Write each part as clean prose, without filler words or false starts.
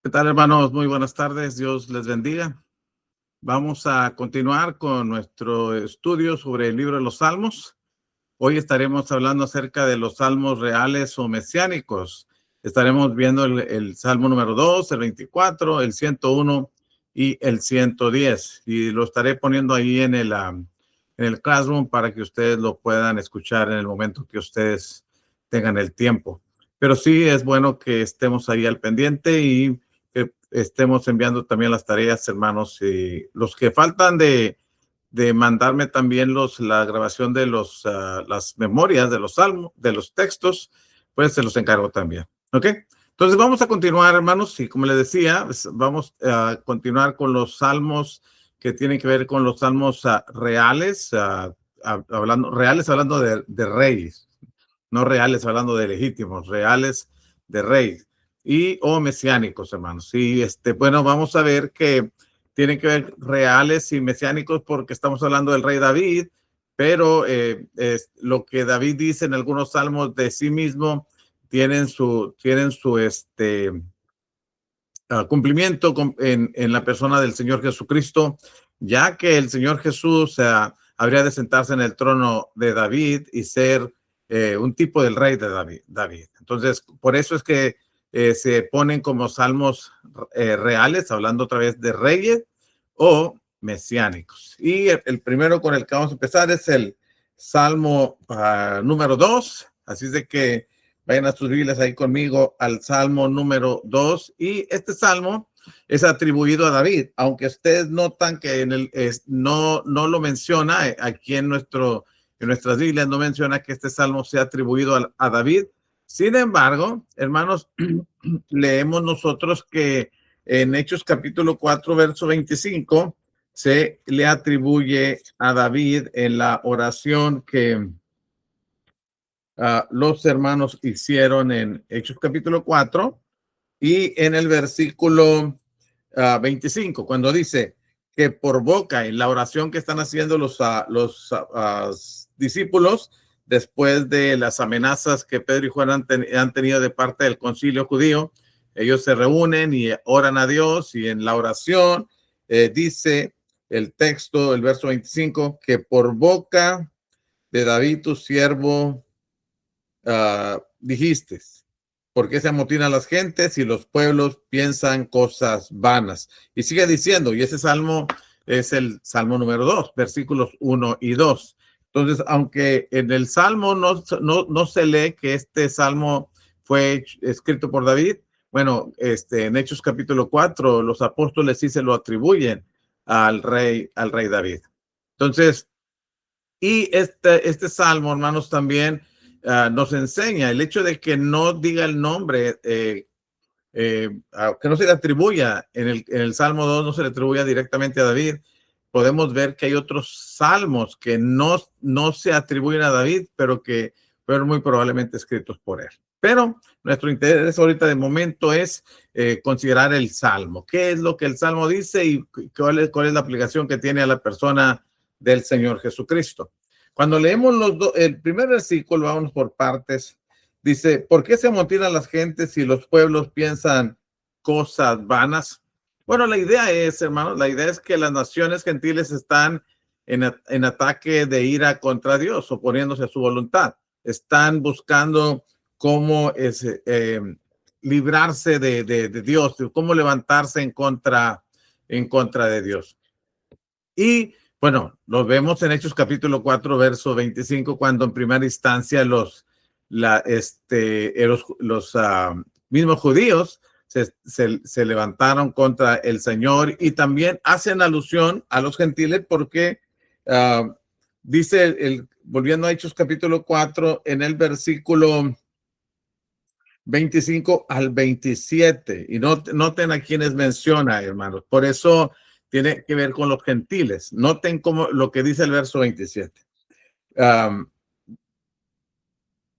¿Qué tal, hermanos? Muy buenas tardes. Dios les bendiga. Vamos a continuar con nuestro estudio sobre el libro de los Salmos. Hoy estaremos hablando acerca de los salmos reales o mesiánicos. Estaremos viendo el Salmo número 2, el 24, el 101 y el 110. Y lo estaré poniendo ahí en el Classroom para que ustedes lo puedan escuchar en el momento que ustedes tengan el tiempo. Pero sí es bueno que estemos ahí al pendiente y que estemos enviando también las tareas, hermanos. Y los que faltan de mandarme también la grabación de las memorias de los salmos, de los textos, pues se los encargo también. ¿Ok? Entonces vamos a continuar, hermanos, y como les decía, vamos a continuar con los salmos que tienen que ver con los salmos reales, hablando de reyes, no reales hablando de legítimos, reales de rey o mesiánicos, hermanos. Y bueno, vamos a ver que tienen que ver reales y mesiánicos porque estamos hablando del rey David, pero lo que David dice en algunos salmos de sí mismo tienen su cumplimiento en la persona del Señor Jesucristo, ya que el Señor Jesús habría de sentarse en el trono de David y ser un tipo del rey de David. Entonces, por eso es que se ponen como salmos reales, hablando otra vez de reyes o mesiánicos. Y el primero con el que vamos a empezar es el Salmo número 2. Así es de que vayan a sus Biblias ahí conmigo al Salmo número 2. Y este salmo es atribuido a David, aunque ustedes notan que no lo menciona aquí en nuestras Biblias, no menciona que este salmo sea atribuido a David. Sin embargo, hermanos, leemos nosotros que en Hechos capítulo 4, verso 25, se le atribuye a David en la oración que los hermanos hicieron en Hechos capítulo 4 y en el versículo 25, cuando dice que por boca, en la oración que están haciendo los discípulos después de las amenazas que Pedro y Juan han tenido de parte del concilio judío, ellos se reúnen y oran a Dios, y en la oración dice el texto, el verso 25, que por boca de David tu siervo dijiste, ¿por qué se amotinan las gentes y los pueblos piensan cosas vanas? Y sigue diciendo, y ese salmo es el salmo número 2, versículos 1 y 2. Entonces, aunque en el salmo no se lee que este salmo fue escrito por David, bueno, en Hechos capítulo 4, los apóstoles sí se lo atribuyen al rey David. Entonces, y este salmo, hermanos, también nos enseña el hecho de que no diga el nombre, que no se le atribuya en el Salmo 2, no se le atribuya directamente a David. Podemos ver que hay otros salmos que no se atribuyen a David, pero que fueron muy probablemente escritos por él. Pero nuestro interés ahorita de momento es considerar el salmo. ¿Qué es lo que el salmo dice y cuál es la aplicación que tiene a la persona del Señor Jesucristo? Cuando leemos el primer versículo, vamos por partes. Dice, ¿por qué se amotinan las gentes y los pueblos piensan cosas vanas? Bueno, la idea es, hermanos, la idea es que las naciones gentiles están en ataque de ira contra Dios, oponiéndose a su voluntad. Están buscando cómo librarse de Dios, cómo levantarse en contra de Dios. Y bueno, lo vemos en Hechos capítulo 4, verso 25, cuando en primera instancia los mismos judíos se levantaron contra el Señor, y también hacen alusión a los gentiles porque dice, volviendo a Hechos capítulo 4, en el versículo 25 al 27, y noten a quienes menciona, hermanos. Por eso tiene que ver con los gentiles. Noten cómo lo que dice el verso 27.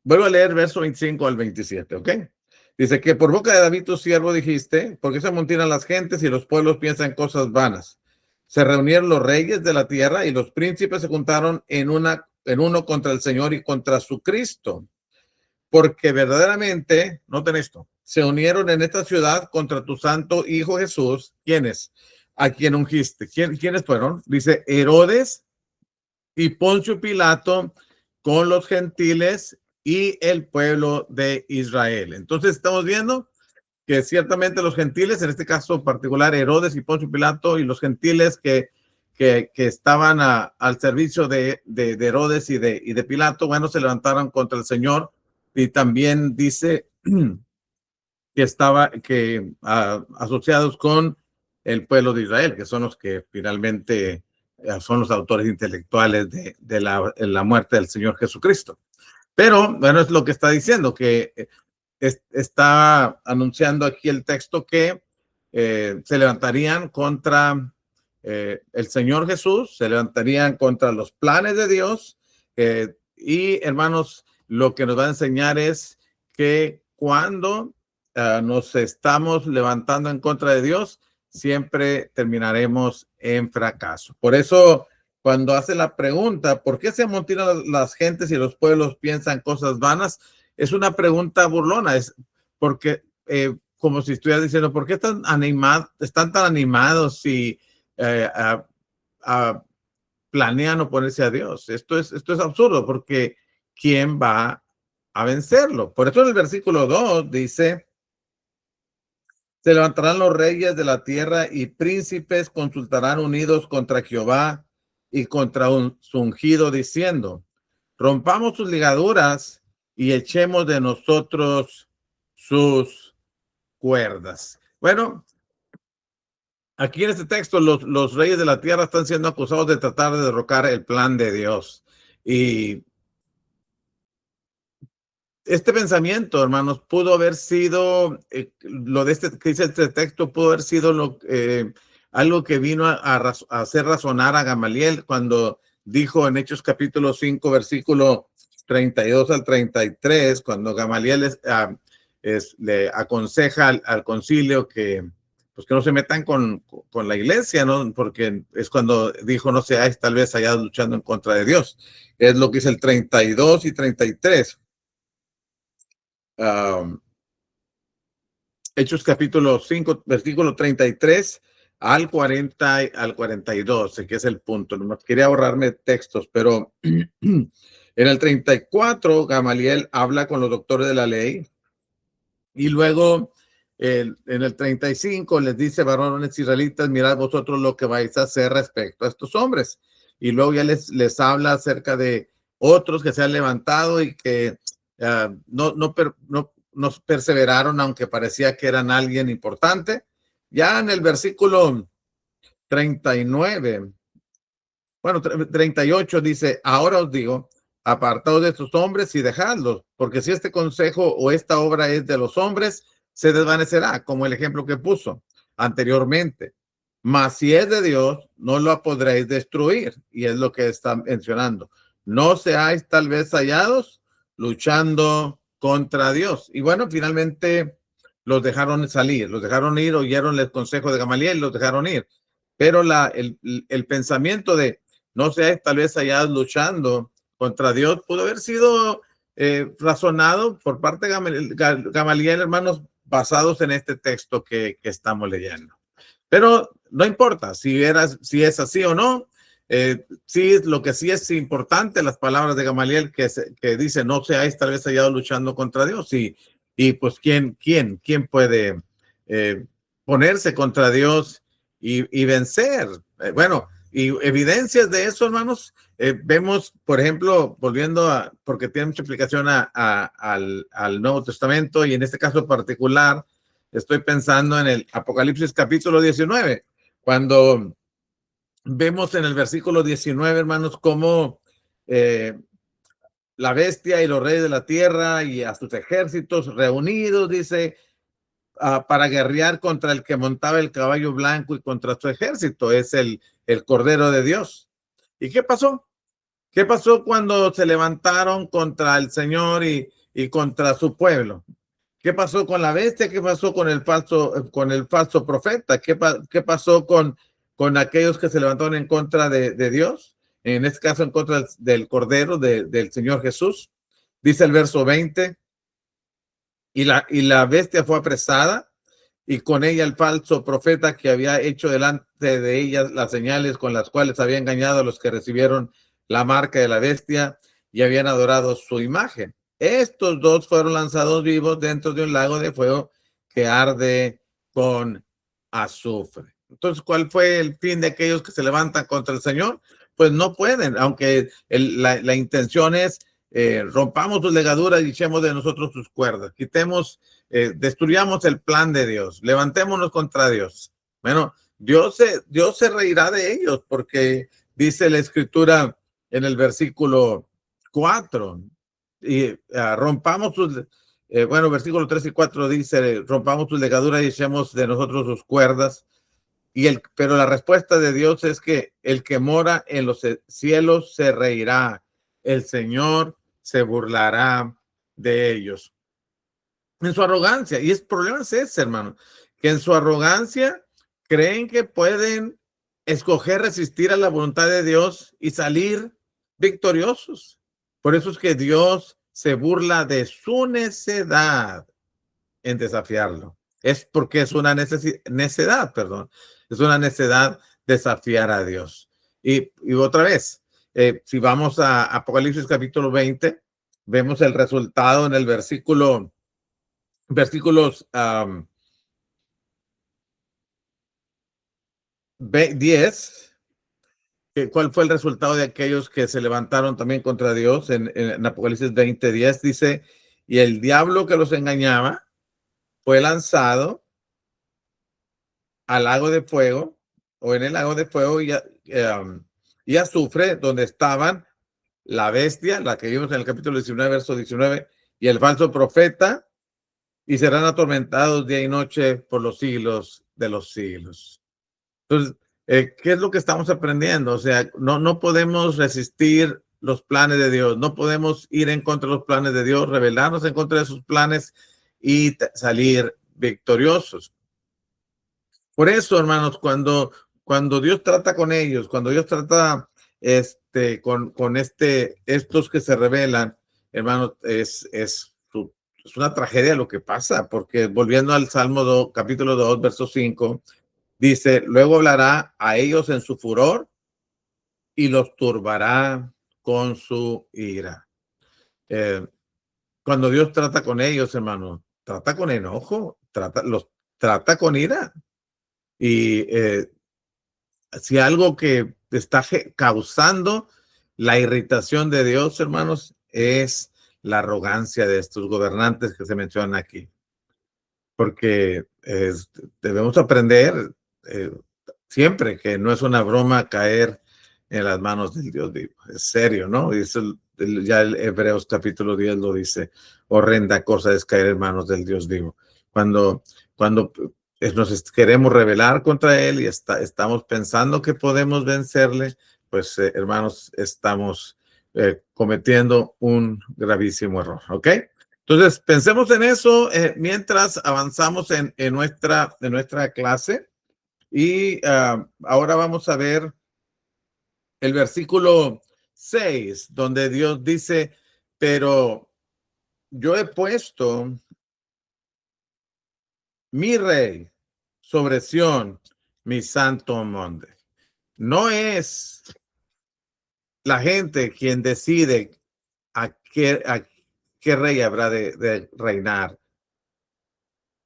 Vuelvo a leer verso 25 al 27, ¿ok? Dice que por boca de David tu siervo dijiste, ¿por qué se amontinan las gentes y los pueblos piensan cosas vanas? Se reunieron los reyes de la tierra y los príncipes se juntaron en uno contra el Señor y contra su Cristo. porque verdaderamente, noten esto, se unieron en esta ciudad contra tu santo Hijo Jesús. ¿Quiénes? A quien ungiste. ¿Quiénes fueron? Dice Herodes y Poncio Pilato con los gentiles y el pueblo de Israel. Entonces estamos viendo que ciertamente los gentiles, en este caso particular Herodes y Poncio Pilato y los gentiles que estaban al servicio de Herodes y de Pilato, bueno, se levantaron contra el Señor. Y también dice que asociados con el pueblo de Israel, que son los que finalmente son los autores intelectuales de la muerte del Señor Jesucristo. Pero, bueno, es lo que está diciendo, que está anunciando aquí el texto que se levantarían contra el Señor Jesús, se levantarían contra los planes de Dios. Y, hermanos, lo que nos va a enseñar es que cuando nos estamos levantando en contra de Dios, siempre terminaremos en fracaso. Por eso, cuando hace la pregunta, ¿por qué se amontonan las gentes y los pueblos piensan cosas vanas? Es una pregunta burlona, es porque como si estuviera diciendo, ¿por qué están tan animados si planean oponerse a Dios? Esto es absurdo, porque ¿quién va a vencerlo? Por eso en el versículo 2 dice, se levantarán los reyes de la tierra y príncipes consultarán unidos contra Jehová y contra su ungido, diciendo, rompamos sus ligaduras y echemos de nosotros sus cuerdas. Bueno, aquí en este texto los reyes de la tierra están siendo acusados de tratar de derrocar el plan de Dios. Y este pensamiento, hermanos, pudo haber sido, lo de este que dice este texto, pudo haber sido algo que vino a hacer razonar a Gamaliel cuando dijo en Hechos capítulo 5, versículo 32 al 33, cuando Gamaliel le aconseja al concilio que no se metan con la iglesia, ¿no? Porque es cuando dijo, no seáis tal vez allá luchando en contra de Dios. Es lo que dice el 32 y 33. Hechos capítulo 5, versículo 33 al 40 al 42, que es el punto. No quería ahorrarme textos, pero en el 34 Gamaliel habla con los doctores de la ley y luego en el 35 les dice, varones israelitas, mirad vosotros lo que vais a hacer respecto a estos hombres. Y luego ya les habla acerca de otros que se han levantado y que no perseveraron, aunque parecía que eran alguien importante. Ya en el versículo 39, bueno, 38 dice, ahora os digo, apartaos de estos hombres y dejadlos, porque si este consejo o esta obra es de los hombres, se desvanecerá, como el ejemplo que puso anteriormente. Mas si es de Dios, no lo podréis destruir. Y es lo que está mencionando. No seáis tal vez hallados luchando contra Dios. Y bueno, finalmente los dejaron salir, los dejaron ir, oyeron el consejo de Gamaliel, los dejaron ir. Pero el pensamiento de no seáis tal vez hallados luchando contra Dios pudo haber sido razonado por parte de Gamaliel, hermanos, basados en este texto que estamos leyendo. Pero no importa si es así o no. Sí, lo que sí es importante, las palabras de Gamaliel que dice, no seáis tal vez hallados luchando contra Dios. Y pues, ¿quién puede ponerse contra Dios y vencer? Bueno, y evidencias de eso, hermanos, vemos, por ejemplo, volviendo porque tiene mucha aplicación al Nuevo Testamento, y en este caso particular, estoy pensando en el Apocalipsis capítulo 19, cuando vemos en el versículo 19, hermanos, cómo la bestia y los reyes de la tierra y a sus ejércitos reunidos, dice, para guerrear contra el que montaba el caballo blanco y contra su ejército, es el Cordero de Dios. ¿Y qué pasó? ¿Qué pasó cuando se levantaron contra el Señor y contra su pueblo? ¿Qué pasó con la bestia? ¿Qué pasó con el falso profeta? ¿Qué pasó con aquellos que se levantaron en contra de Dios? En este caso, en contra del Cordero del Señor Jesús. Dice el verso 20, y la bestia fue apresada, y con ella el falso profeta que había hecho delante de ella las señales con las cuales había engañado a los que recibieron la marca de la bestia y habían adorado su imagen. Estos dos fueron lanzados vivos dentro de un lago de fuego que arde con azufre. Entonces, ¿cuál fue el fin de aquellos que se levantan contra el Señor? Pues no pueden, aunque la intención es rompamos sus legaduras y echemos de nosotros sus cuerdas, quitemos, destruyamos el plan de Dios, levantémonos contra Dios. Bueno, Dios se reirá de ellos, porque dice la escritura en el versículo 4, y rompamos sus, bueno, versículo 3 y 4 dice, rompamos sus legaduras y echemos de nosotros sus cuerdas. Pero la respuesta de Dios es que el que mora en los cielos se reirá, el Señor se burlará de ellos. En su arrogancia, y el problema es ese, hermano, que en su arrogancia creen que pueden escoger resistir a la voluntad de Dios y salir victoriosos. Por eso es que Dios se burla de su necedad en desafiarlo. Es porque es una necedad, perdón. Es una necedad desafiar a Dios. Y otra vez, si vamos a Apocalipsis capítulo 20, vemos el resultado en el versículos 10. ¿Cuál fue el resultado de aquellos que se levantaron también contra Dios? En Apocalipsis 20:10 dice, y el diablo que los engañaba fue lanzado al lago de fuego, o en el lago de fuego y azufre, donde estaban la bestia, la que vimos en el capítulo 19, verso 19, y el falso profeta, y serán atormentados día y noche por los siglos de los siglos. Entonces, ¿qué es lo que estamos aprendiendo? O sea, no podemos resistir los planes de Dios, no podemos ir en contra de los planes de Dios, rebelarnos en contra de sus planes y salir victoriosos. Por eso, hermanos, cuando Dios trata con ellos, cuando Dios trata con estos que se rebelan, hermanos, es una tragedia lo que pasa, porque volviendo al Salmo 2, capítulo 2, verso 5, dice, luego hablará a ellos en su furor y los turbará con su ira. Cuando Dios trata con ellos, hermanos, trata con enojo, los trata con ira. Y si algo que está causando la irritación de Dios, hermanos, es la arrogancia de estos gobernantes que se mencionan aquí. Porque debemos aprender siempre que no es una broma caer en las manos del Dios vivo. Es serio, ¿no? Ya el Hebreos capítulo 10 lo dice, horrenda cosa es caer en manos del Dios vivo. Cuando nos queremos rebelar contra él y estamos pensando que podemos vencerle, pues hermanos, estamos cometiendo un gravísimo error, ¿ok? Entonces, pensemos en eso mientras avanzamos en nuestra clase. Y ahora vamos a ver el versículo 6, donde Dios dice, pero yo he puesto mi rey sobre Sión, mi santo monte. No es la gente quien decide a qué rey habrá de reinar.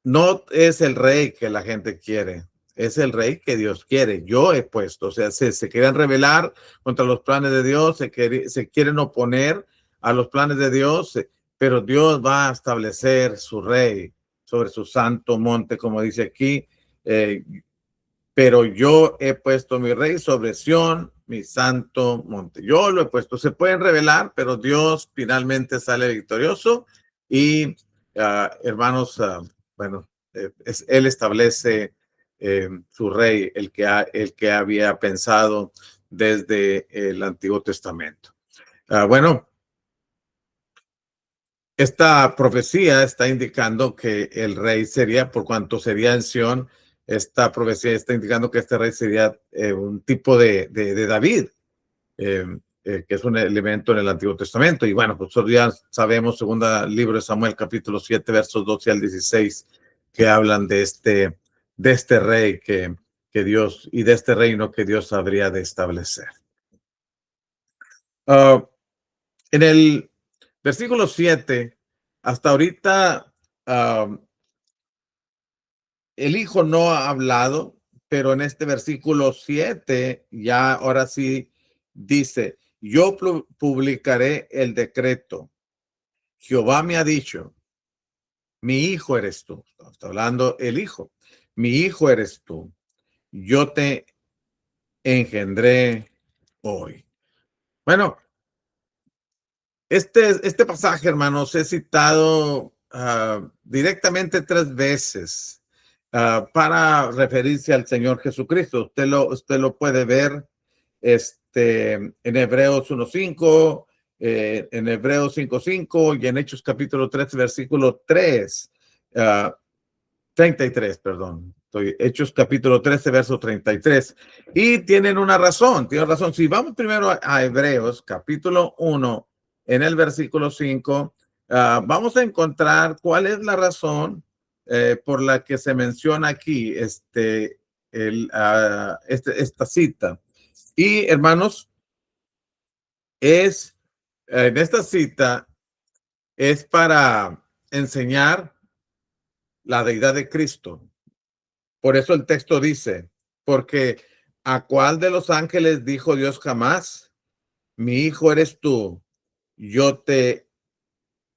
No es el rey que la gente quiere, es el rey que Dios quiere. Yo he puesto, o sea, se quieren rebelar contra los planes de Dios, se quieren oponer a los planes de Dios, pero Dios va a establecer su rey sobre su santo monte, como dice aquí. Pero yo he puesto mi rey sobre Sión, mi santo monte. Yo lo he puesto. Se pueden rebelar, pero Dios finalmente sale victorioso y, hermanos, bueno, él establece su rey, el que había pensado desde el Antiguo Testamento. Bueno, esta profecía está indicando que el rey sería, por cuanto sería en Sión, esta profecía está indicando que este rey sería un tipo de David. que es un elemento en el Antiguo Testamento. Y bueno, pues ya sabemos, segunda libro de Samuel, capítulo 7, versos 12 al 16, que hablan de este rey que Dios, y de este reino que Dios habría de establecer. En el versículo 7, hasta ahorita, el Hijo no ha hablado, pero en este versículo 7, ya ahora sí dice: yo publicaré el decreto. Jehová me ha dicho, mi hijo eres tú. Está hablando el Hijo. Mi hijo eres tú. Yo te engendré hoy. Bueno, este pasaje, hermanos, he citado directamente 3 veces para referirse al Señor Jesucristo. Usted lo puede ver en Hebreos 1:5, en Hebreos 5:5 y en Hechos capítulo 3, versículo 3, 33, perdón. Hechos capítulo 13, verso 33. Y tienen razón. Si vamos primero a Hebreos capítulo 1, en el versículo 5, vamos a encontrar cuál es la razón por la que se menciona aquí esta cita. Y hermanos, en esta cita es para enseñar la deidad de Cristo. Por eso el texto dice, porque ¿a cuál de los ángeles dijo Dios jamás? Mi hijo eres tú, yo te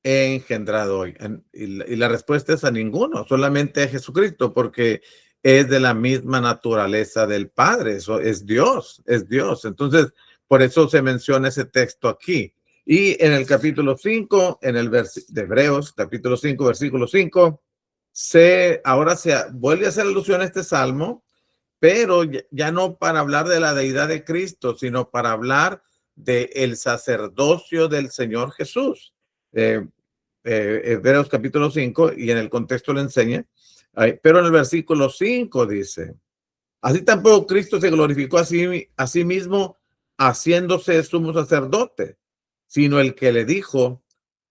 he engendrado hoy. Y la respuesta es a ninguno, solamente a Jesucristo, porque es de la misma naturaleza del Padre. Eso es Dios, es Dios. Entonces, por eso se menciona ese texto aquí. Y en el capítulo 5, en el de Hebreos, capítulo 5, versículo 5, ahora se vuelve a hacer alusión a este salmo, pero ya no para hablar de la deidad de Cristo, sino para hablar del sacerdocio del Señor Jesús. Hebreos capítulo 5, y en el contexto le enseña, pero en el versículo 5 dice: así tampoco Cristo se glorificó a sí mismo haciéndose sumo sacerdote, sino el que le dijo: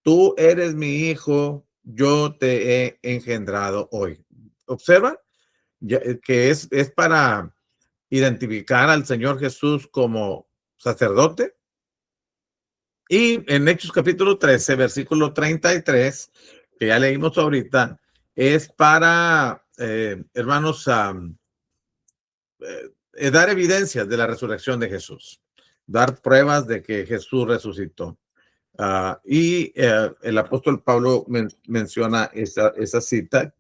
tú eres mi hijo, yo te he engendrado hoy. ¿Observa? Que es para identificar al Señor Jesús como sacerdote. Y en Hechos capítulo 13, versículo 33, que ya leímos ahorita, es para, hermanos, dar evidencias de la resurrección de Jesús, dar pruebas de que Jesús resucitó. Y el apóstol Pablo menciona esa cita,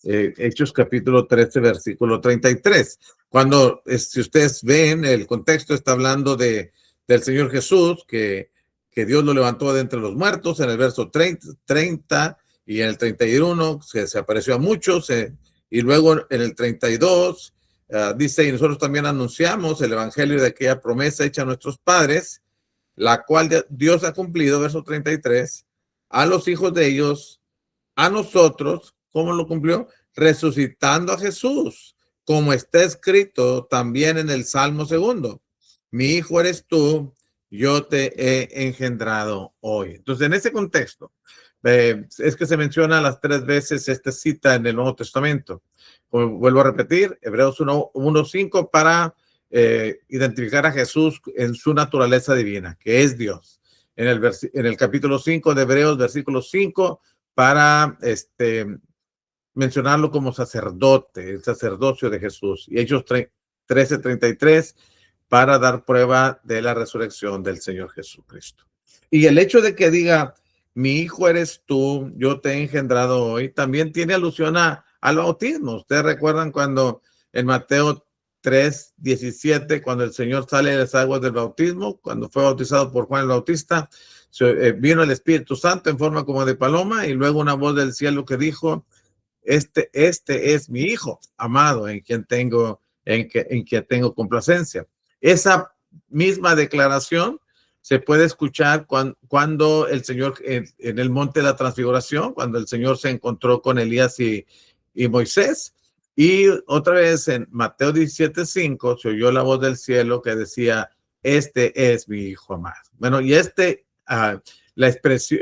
Hechos capítulo 13, versículo 33. Cuando, si ustedes ven, el contexto está hablando del Señor Jesús, que Dios lo levantó de entre los muertos, en el verso 30 y en el 31, se apareció a muchos, y luego en el 32, dice: y nosotros también anunciamos el evangelio de aquella promesa hecha a nuestros padres, la cual Dios ha cumplido, verso 33, a los hijos de ellos, a nosotros. ¿Cómo lo cumplió? Resucitando a Jesús, como está escrito también en el Salmo 2. Mi hijo eres tú, yo te he engendrado hoy. Entonces, en ese contexto, es que se menciona las 3 veces esta cita en el Nuevo Testamento. Como vuelvo a repetir, Hebreos 1:5 para identificar a Jesús en su naturaleza divina, que es Dios. En el capítulo 5 de Hebreos, versículo 5, para mencionarlo como sacerdote, el sacerdocio de Jesús. Y Hechos 13:33 para dar prueba de la resurrección del Señor Jesucristo. Y el hecho de que diga: mi hijo eres tú, yo te he engendrado hoy, también tiene alusión al bautismo. Ustedes recuerdan cuando en Mateo 3:17, cuando el Señor sale de las aguas del bautismo, cuando fue bautizado por Juan el Bautista, vino el Espíritu Santo en forma como de paloma, y luego una voz del cielo que dijo: este es mi hijo amado, en quien tengo complacencia. Esa misma declaración se puede escuchar cuando el Señor, en el monte de la transfiguración, cuando el Señor se encontró con Elías y Moisés. Y otra vez en Mateo 17:5 se oyó la voz del cielo que decía: este es mi hijo amado. Bueno, y la expresión,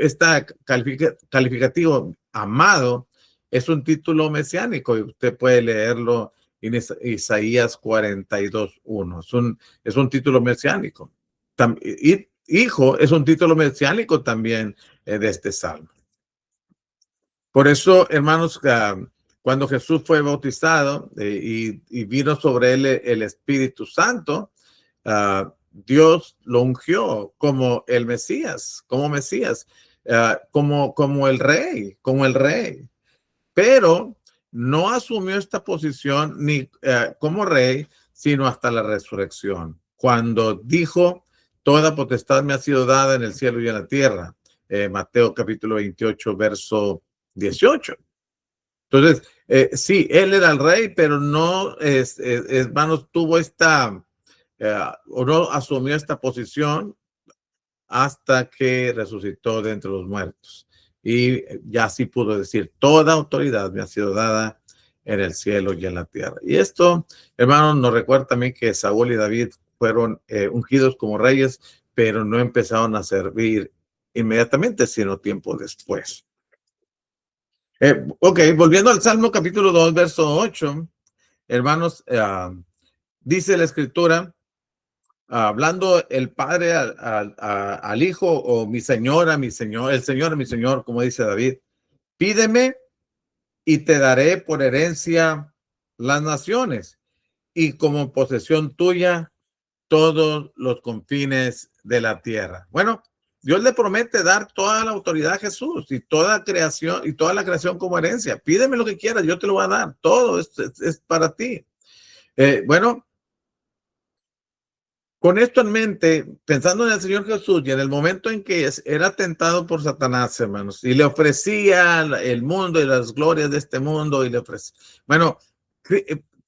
calificativo amado es un título mesiánico y usted puede leerlo en Isaías 42:1. Es un título mesiánico. Y hijo es un título mesiánico también de este salmo. Por eso, hermanos, cuando Jesús fue bautizado y vino sobre él el Espíritu Santo, Dios lo ungió como el Mesías, como Mesías, como el rey. Pero no asumió esta posición ni como rey, sino hasta la resurrección, cuando dijo, toda potestad me ha sido dada en el cielo y en la tierra. Mateo capítulo 28, verso 18. Entonces, sí, él era el rey, pero no, hermanos, tuvo o no asumió esta posición hasta que resucitó de entre los muertos. Y ya sí pudo decir, toda autoridad me ha sido dada en el cielo y en la tierra. Y esto, hermanos, nos recuerda también que Saúl y David fueron ungidos como reyes, pero no empezaron a servir inmediatamente, sino tiempo después. Ok, volviendo al Salmo capítulo 2, verso 8, hermanos, dice la escritura, hablando el padre al hijo, o mi señora, mi señor, el señor, mi señor, como dice David, pídeme y te daré por herencia las naciones y como posesión tuya todos los confines de la tierra. Bueno, Dios le promete dar toda la autoridad a Jesús y toda creación y toda la creación como herencia. Pídeme lo que quieras, yo te lo voy a dar. Todo es para ti. Bueno, con esto en mente, pensando en el Señor Jesús y en el momento en que era tentado por Satanás, hermanos, y le ofrecía el mundo y las glorias de este mundo, y le ofrecía. Bueno,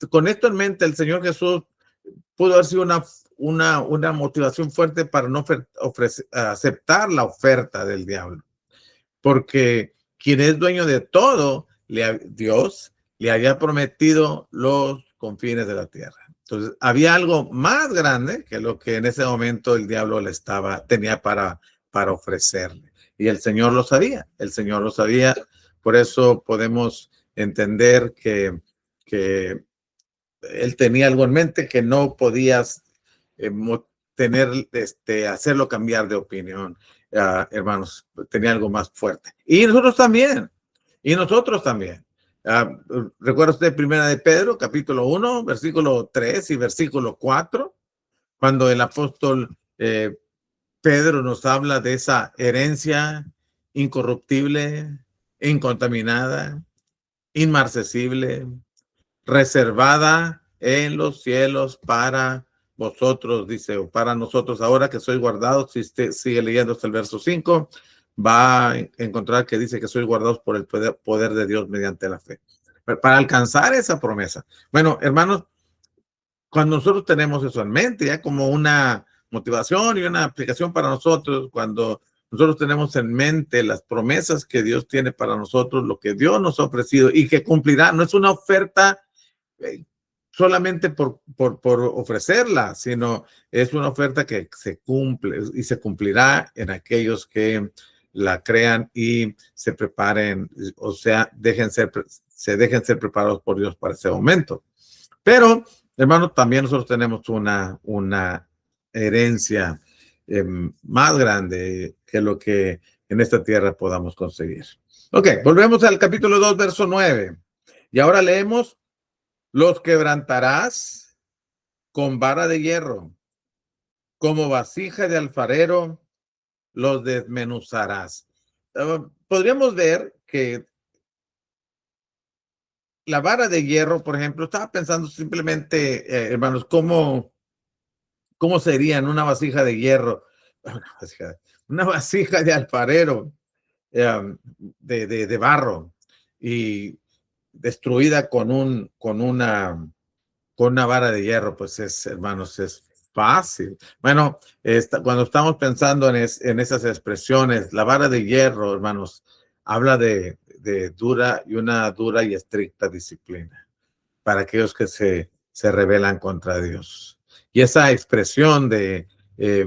con esto en mente, el Señor Jesús pudo haber sido una motivación fuerte para no aceptar la oferta del diablo. Porque quien es dueño de todo, Dios, le había prometido los confines de la tierra. Entonces, había algo más grande que lo que en ese momento el diablo tenía para ofrecerle. Y el Señor lo sabía, Por eso podemos entender que él tenía algo en mente que no podías hacerlo cambiar de opinión. Hermanos, tenía algo más fuerte. Y nosotros también. ¿Recuerda usted primera de Pedro, capítulo 1, versículo 3 y versículo 4? Cuando el apóstol Pedro nos habla de esa herencia incorruptible, incontaminada, inmarcesible, reservada en los cielos para vosotros, dice, o para nosotros ahora que sois guardados. Si usted sigue leyendo hasta el verso 5, va a encontrar que dice que sois guardados por el poder de Dios mediante la fe. Para alcanzar esa promesa. Bueno, hermanos, cuando nosotros tenemos eso en mente, ya como una motivación y una aplicación para nosotros, cuando nosotros tenemos en mente las promesas que Dios tiene para nosotros, lo que Dios nos ha ofrecido y que cumplirá, no es una oferta solamente por ofrecerla, sino es una oferta que se cumple y se cumplirá en aquellos que la crean y se preparen, o sea, se dejen ser preparados por Dios para ese momento. Pero, hermanos, también nosotros tenemos una herencia más grande que lo que en esta tierra podamos conseguir. Ok, volvemos al capítulo 2, verso 9. Y ahora leemos, los quebrantarás con vara de hierro, como vasija de alfarero, los desmenuzarás. Podríamos ver que la vara de hierro, por ejemplo, estaba pensando simplemente, hermanos, ¿cómo sería en una vasija de hierro? Una vasija de alfarero, de barro, y destruida con una vara de hierro, pues hermanos, es fácil. Bueno, cuando estamos pensando en esas expresiones, la vara de hierro, hermanos, habla de una dura y estricta disciplina para aquellos que se rebelan contra Dios. Y esa expresión de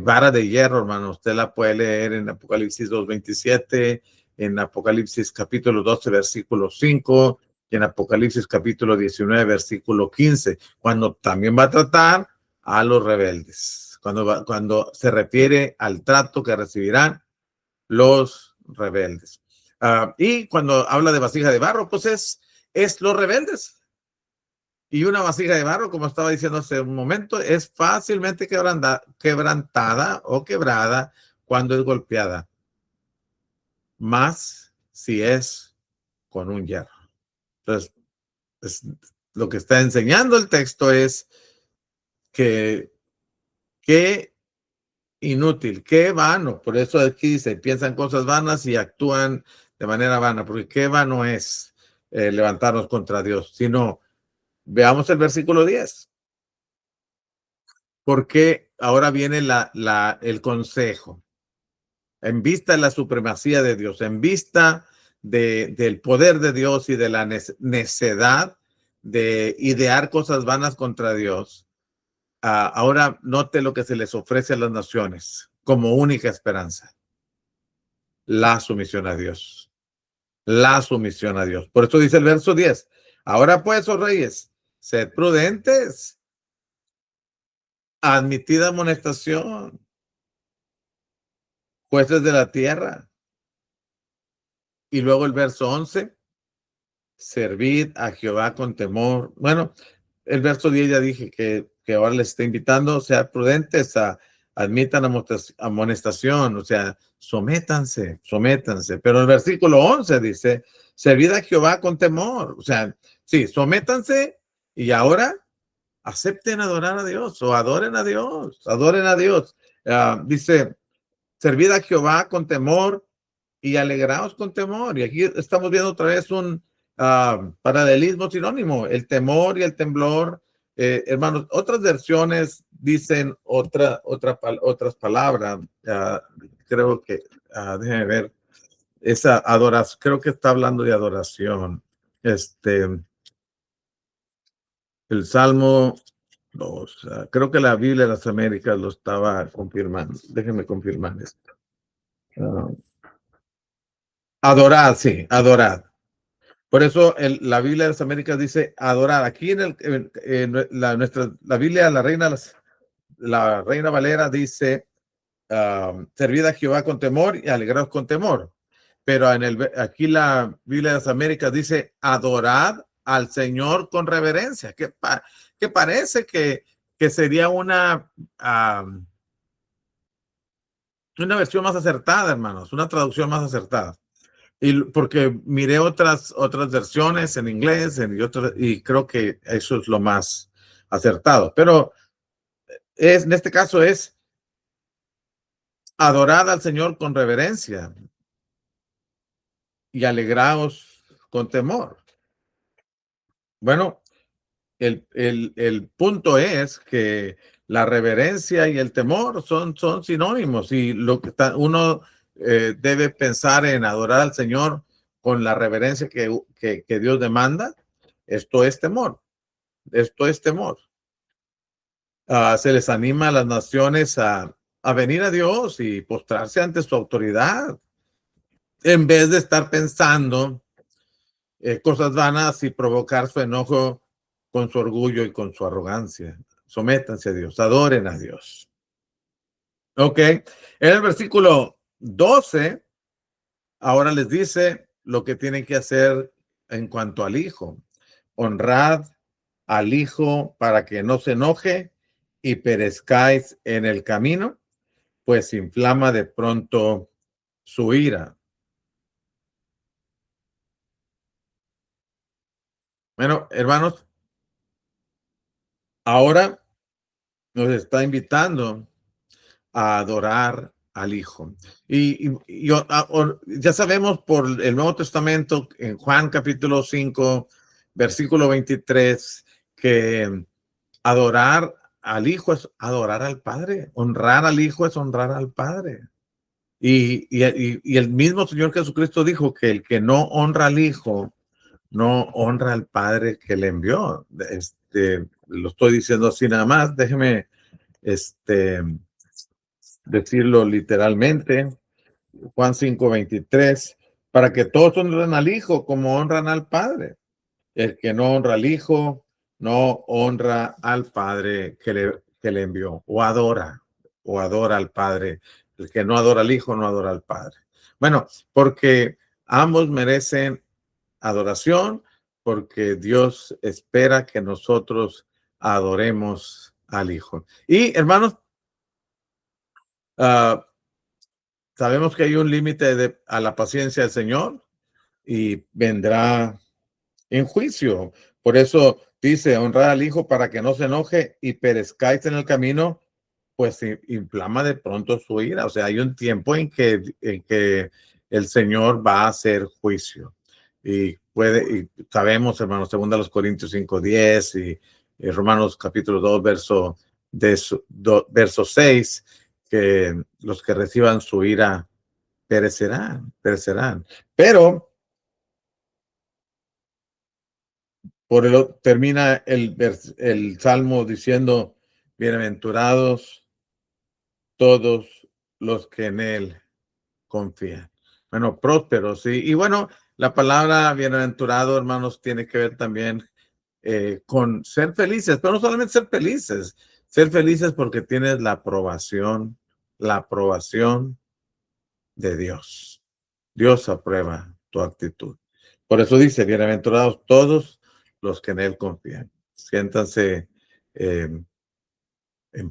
vara de hierro, hermano. Usted la puede leer en Apocalipsis 2:27, en Apocalipsis capítulo 12, versículo 5, y en Apocalipsis capítulo 19, versículo 15, cuando también va a tratar a los rebeldes, cuando se refiere al trato que recibirán los rebeldes. Y cuando habla de vasija de barro, pues es los rebeldes. Y una vasija de barro, como estaba diciendo hace un momento, es fácilmente quebrantada o quebrada cuando es golpeada, más si es con un hierro. Entonces, lo que está enseñando el texto es que qué inútil, qué vano. Por eso aquí dice, piensan cosas vanas y actúan de manera vana, porque qué vano es levantarnos contra Dios, sino veamos el versículo 10. Porque ahora viene el consejo. En vista de la supremacía de Dios, en vista del poder de Dios y de la necedad de idear cosas vanas contra Dios, ahora note lo que se les ofrece a las naciones como única esperanza: la sumisión a Dios. La sumisión a Dios. Por eso dice el verso 10. Ahora pues, oh reyes, sed prudentes, admitid amonestación, jueces de la tierra. Y luego el verso 11, servid a Jehová con temor. Bueno, el verso 10 ya dije que ahora les está invitando, sean prudentes, admitan amonestación, o sea, sométanse. Pero el versículo 11 dice, servid a Jehová con temor. O sea, sí, sométanse y ahora acepten adorar a Dios o adoren a Dios. Dice, servid a Jehová con temor y alegraos con temor. Y aquí estamos viendo otra vez un paralelismo sinónimo, el temor y el temblor. Hermanos, otras versiones dicen otras palabras. Creo que, déjenme ver, esa adoración, creo que está hablando de adoración. El Salmo 2, creo que la Biblia de las Américas lo estaba confirmando. Déjenme confirmar esto. Adorar, sí, adorar. Por eso la Biblia de las Américas dice adorar. Aquí la Biblia, la Reina Valera dice servid a Jehová con temor y alegraos con temor. Pero aquí la Biblia de las Américas dice adorad al Señor con reverencia, que parece que sería una versión más acertada, hermanos, una traducción más acertada. Y porque miré otras versiones en inglés y creo que eso es lo más acertado. Pero en este caso es adorad al Señor con reverencia y alegraos con temor. Bueno, el punto es que la reverencia y el temor son sinónimos, y lo que uno debe pensar en adorar al Señor con la reverencia que Dios demanda. Esto es temor. Se les anima a las naciones a venir a Dios y postrarse ante su autoridad, en vez de estar pensando cosas vanas y provocar su enojo con su orgullo y con su arrogancia. Sométanse a Dios, adoren a Dios. Ok, en el versículo 12, ahora les dice lo que tienen que hacer en cuanto al Hijo. Honrad al Hijo para que no se enoje y perezcáis en el camino, pues inflama de pronto su ira. Bueno, hermanos, ahora nos está invitando a adorar al Hijo. Ya sabemos por el Nuevo Testamento, en Juan capítulo 5, versículo 23, que adorar al Hijo es adorar al Padre. Honrar al Hijo es honrar al Padre. Y el mismo Señor Jesucristo dijo que el que no honra al Hijo, no honra al Padre que le envió. Lo estoy diciendo así nada más. Déjeme, decirlo literalmente, Juan 5:23, para que todos honren al Hijo como honran al Padre. El que no honra al Hijo, no honra al Padre que le envió, o adora al Padre. El que no adora al Hijo, no adora al Padre. Bueno, porque ambos merecen adoración, porque Dios espera que nosotros adoremos al Hijo. Y hermanos, uh, sabemos que hay un límite a la paciencia del Señor y vendrá en juicio. Por eso dice, honrar al Hijo para que no se enoje y perezcáis en el camino, pues inflama de pronto su ira. O sea, hay un tiempo en que el Señor va a hacer juicio. Y sabemos, hermanos, según los Corintios 5:10 y Romanos capítulo 2, verso 6, que los que reciban su ira perecerán. Pero termina el Salmo diciendo, bienaventurados todos los que en él confían. Bueno, prósperos, sí. Y bueno, la palabra bienaventurado, hermanos, tiene que ver también con ser felices, pero no solamente ser felices porque tienes la aprobación de Dios. Dios aprueba tu actitud. Por eso dice, bienaventurados todos los que en él confían. Siéntanse en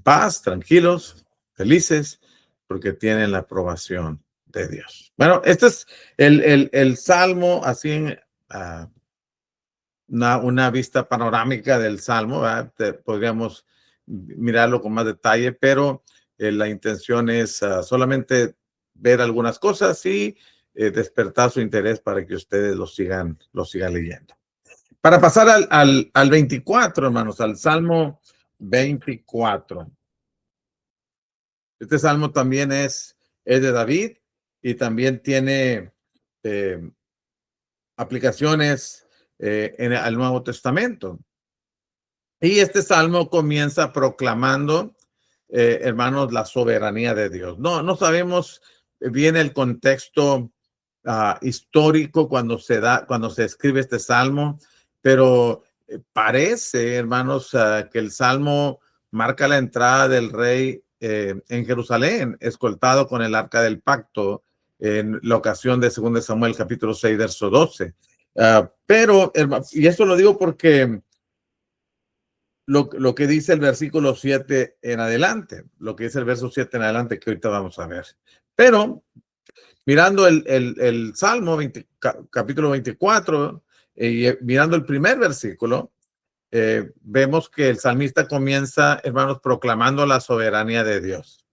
paz, tranquilos, felices, porque tienen la aprobación de Dios. Bueno, este es el Salmo, así en una vista panorámica del Salmo, podríamos mirarlo con más detalle, pero la intención es solamente ver algunas cosas y despertar su interés para que ustedes lo sigan leyendo. Para pasar al 24, hermanos, al Salmo 24. Este Salmo también es de David y también tiene aplicaciones al Nuevo Testamento. Y este Salmo comienza proclamando, hermanos, la soberanía de Dios. No sabemos bien el contexto histórico cuando se escribe este Salmo, pero parece, hermanos, que el Salmo marca la entrada del rey en Jerusalén, escoltado con el arca del pacto en la ocasión de 2 Samuel capítulo 6, verso 12. Pero, y eso lo digo porque lo que dice el versículo 7 en adelante, lo que dice el verso 7 en adelante, que ahorita vamos a ver. Pero mirando el Salmo capítulo 24, mirando el primer versículo, vemos que el salmista comienza, hermanos, proclamando la soberanía de Dios.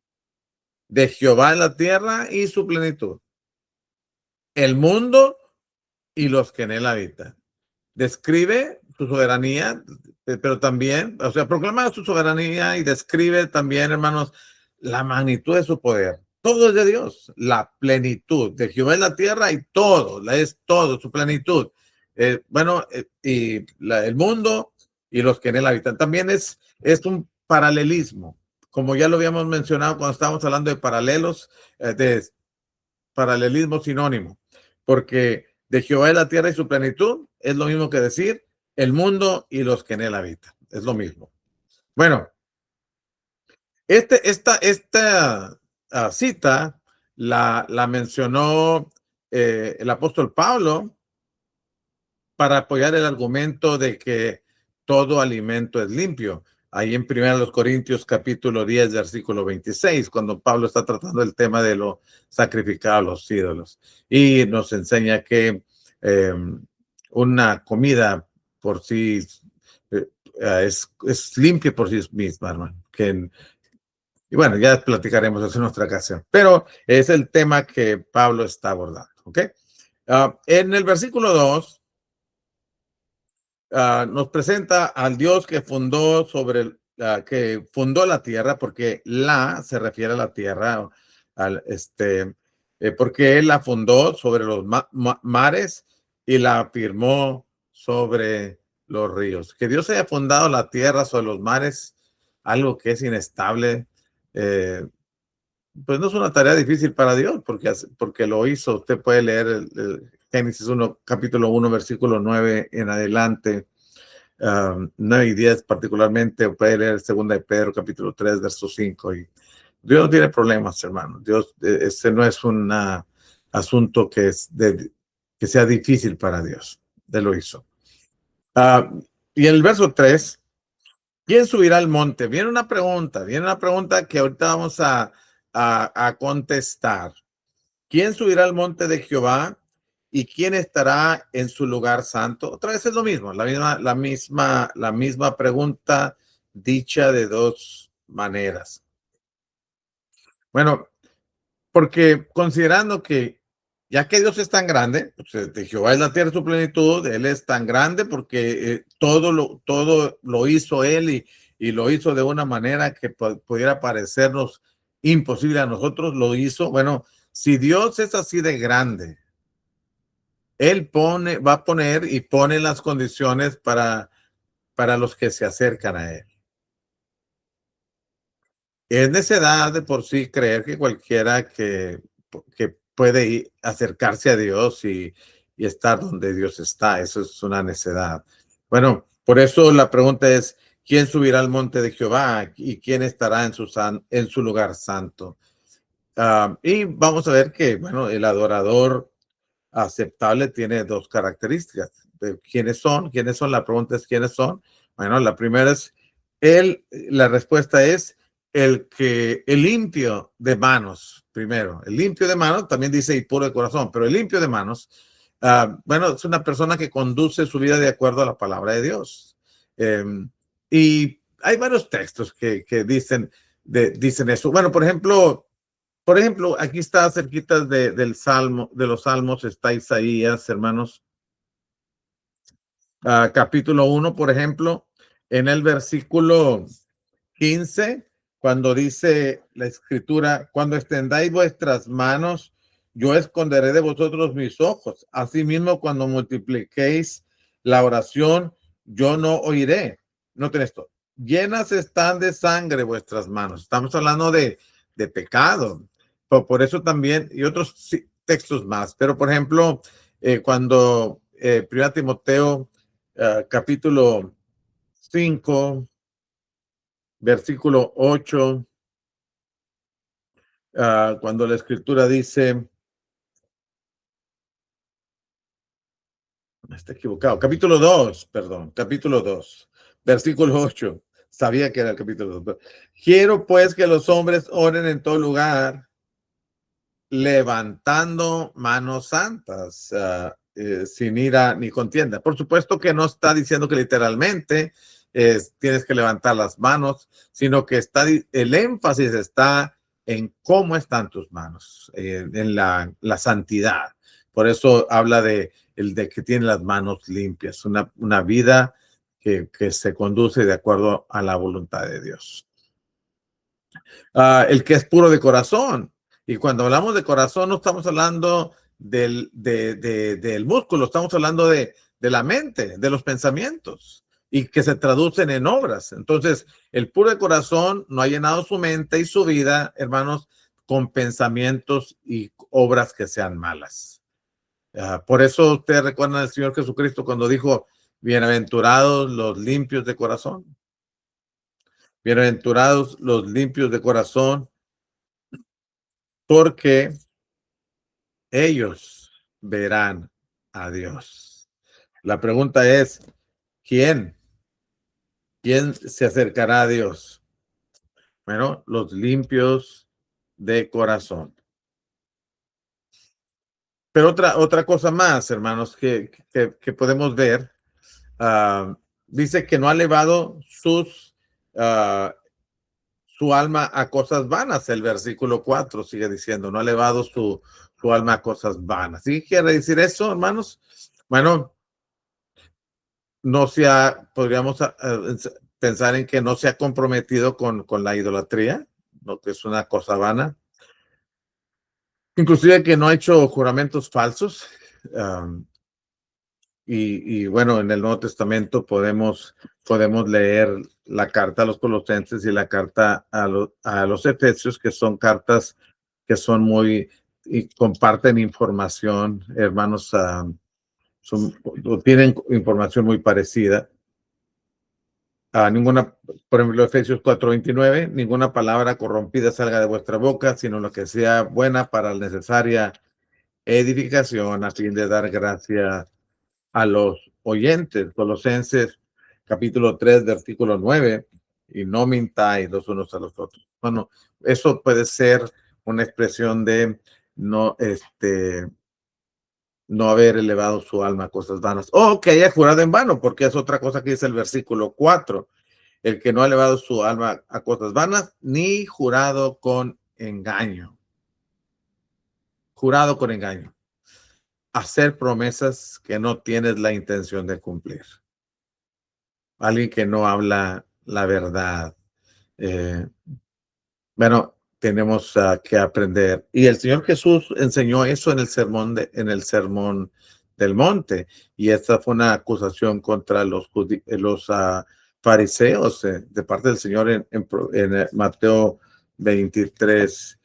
De Jehová en la tierra y su plenitud, el mundo y los que en él habitan. Describe su soberanía, pero también, o sea, proclama su soberanía y describe también, hermanos, la magnitud de su poder. Todo es de Dios, la plenitud de Jehová en la tierra y todo, es todo, su plenitud. Y el mundo y los que en él habitan. También es un paralelismo, como ya lo habíamos mencionado cuando estábamos hablando de paralelos, de paralelismo sinónimo, porque de Jehová es la tierra y su plenitud es lo mismo que decir el mundo y los que en él habitan. Es lo mismo. Bueno, esta cita la mencionó el apóstol Pablo para apoyar el argumento de que todo alimento es limpio. Ahí en 1 Corintios capítulo 10, versículo 26, cuando Pablo está tratando el tema de lo sacrificado a los ídolos. Y nos enseña que una comida por sí es limpia por sí misma, hermano. Y bueno, ya platicaremos eso en nuestra ocasión. Pero es el tema que Pablo está abordando, ¿ok? En el versículo 2, nos presenta al Dios que fundó la tierra, porque se refiere a la tierra, porque él la fundó sobre los mares y la afirmó sobre los ríos. Que Dios haya fundado la tierra sobre los mares, algo que es inestable, pues no es una tarea difícil para Dios, porque lo hizo. Usted puede leer el Génesis 1, capítulo 1, versículo 9 en adelante, 9 y 10 particularmente. Puede leer 2 de Pedro, capítulo 3, verso 5. Y Dios no tiene problemas, hermano. Dios, ese no es un asunto que sea difícil para Dios. Él lo hizo. Y en el verso 3, ¿quién subirá al monte? Viene una pregunta que ahorita vamos a contestar. ¿Quién subirá al monte de Jehová y quién estará en su lugar santo? Otra vez es lo mismo, la misma pregunta dicha de dos maneras. Bueno, porque considerando que ya que Dios es tan grande, pues, de Jehová es la tierra su plenitud, Él es tan grande porque todo lo hizo Él y lo hizo de una manera que pudiera parecernos imposible a nosotros, lo hizo. Bueno, si Dios es así de grande, Él va a poner y pone las condiciones para los que se acercan a Él. Es necedad de por sí creer que cualquiera que puede acercarse a Dios y estar donde Dios está. Eso es una necedad. Bueno, por eso la pregunta es, ¿quién subirá al monte de Jehová y quién estará en su lugar santo? Y vamos a ver que, bueno, el adorador aceptable tiene dos características. ¿Quiénes son? ¿Quiénes son? La pregunta es, ¿quiénes son? Bueno, la primera es, la respuesta es el limpio de manos, primero. El limpio de manos, también dice y puro de corazón, pero el limpio de manos, bueno, es una persona que conduce su vida de acuerdo a la palabra de Dios. Y hay varios textos que dicen eso. Bueno, por ejemplo, aquí está cerquita del Salmo, de los Salmos, está Isaías, hermanos. Capítulo 1, por ejemplo, en el versículo 15, cuando dice la escritura, cuando extendáis vuestras manos, yo esconderé de vosotros mis ojos. Asimismo, cuando multipliquéis la oración, yo no oiré. Noten esto, llenas están de sangre vuestras manos. Estamos hablando de pecado. Por eso también, y otros textos más, pero por ejemplo, cuando 1 Timoteo capítulo 5, versículo 8, cuando la escritura dice, está equivocado, capítulo 2, perdón, capítulo 2, versículo 8, sabía que era el capítulo 2. Quiero pues que los hombres oren en todo lugar, levantando manos santas, sin ira ni contienda. Por supuesto que no está diciendo que literalmente tienes que levantar las manos, sino que el énfasis está en cómo están tus manos, en la santidad. Por eso habla de que tiene las manos limpias, una vida que se conduce de acuerdo a la voluntad de Dios. El que es puro de corazón. Y cuando hablamos de corazón, no estamos hablando del músculo, estamos hablando de la mente, de los pensamientos, y que se traducen en obras. Entonces, el puro de corazón no ha llenado su mente y su vida, hermanos, con pensamientos y obras que sean malas. Por eso ustedes recuerdan al Señor Jesucristo cuando dijo, bienaventurados los limpios de corazón. Bienaventurados los limpios de corazón, porque ellos verán a Dios. La pregunta es, ¿quién se acercará a Dios? Bueno, los limpios de corazón. Pero otra cosa más, hermanos, que podemos ver, dice que no ha elevado su alma a cosas vanas. El versículo 4 sigue diciendo, no ha elevado su alma a cosas vanas. ¿Sí quiere decir eso, hermanos? Bueno, podríamos pensar en que no se ha comprometido con la idolatría, lo que es una cosa vana. Inclusive que no ha hecho juramentos falsos. Y bueno, en el Nuevo Testamento podemos leer la carta a los Colosenses y la carta a los Efesios, que son cartas que son muy y comparten información, hermanos, tienen información muy parecida. Ninguna, por ejemplo, Efesios 4:29, ninguna palabra corrompida salga de vuestra boca, sino lo que sea buena para la necesaria edificación a fin de dar gracia a los oyentes. Colosenses capítulo 3, versículo 9, y no mintáis los unos a los otros. Bueno, eso puede ser una expresión de no, no haber elevado su alma a cosas vanas, o que haya jurado en vano, porque es otra cosa que dice el versículo 4, el que no ha elevado su alma a cosas vanas, ni jurado con engaño. Jurado con engaño. Hacer promesas que no tienes la intención de cumplir. Alguien que no habla la verdad. Bueno, tenemos que aprender. Y el Señor Jesús enseñó eso en el sermón del monte. Y esta fue una acusación contra los fariseos de parte del Señor en Mateo 23,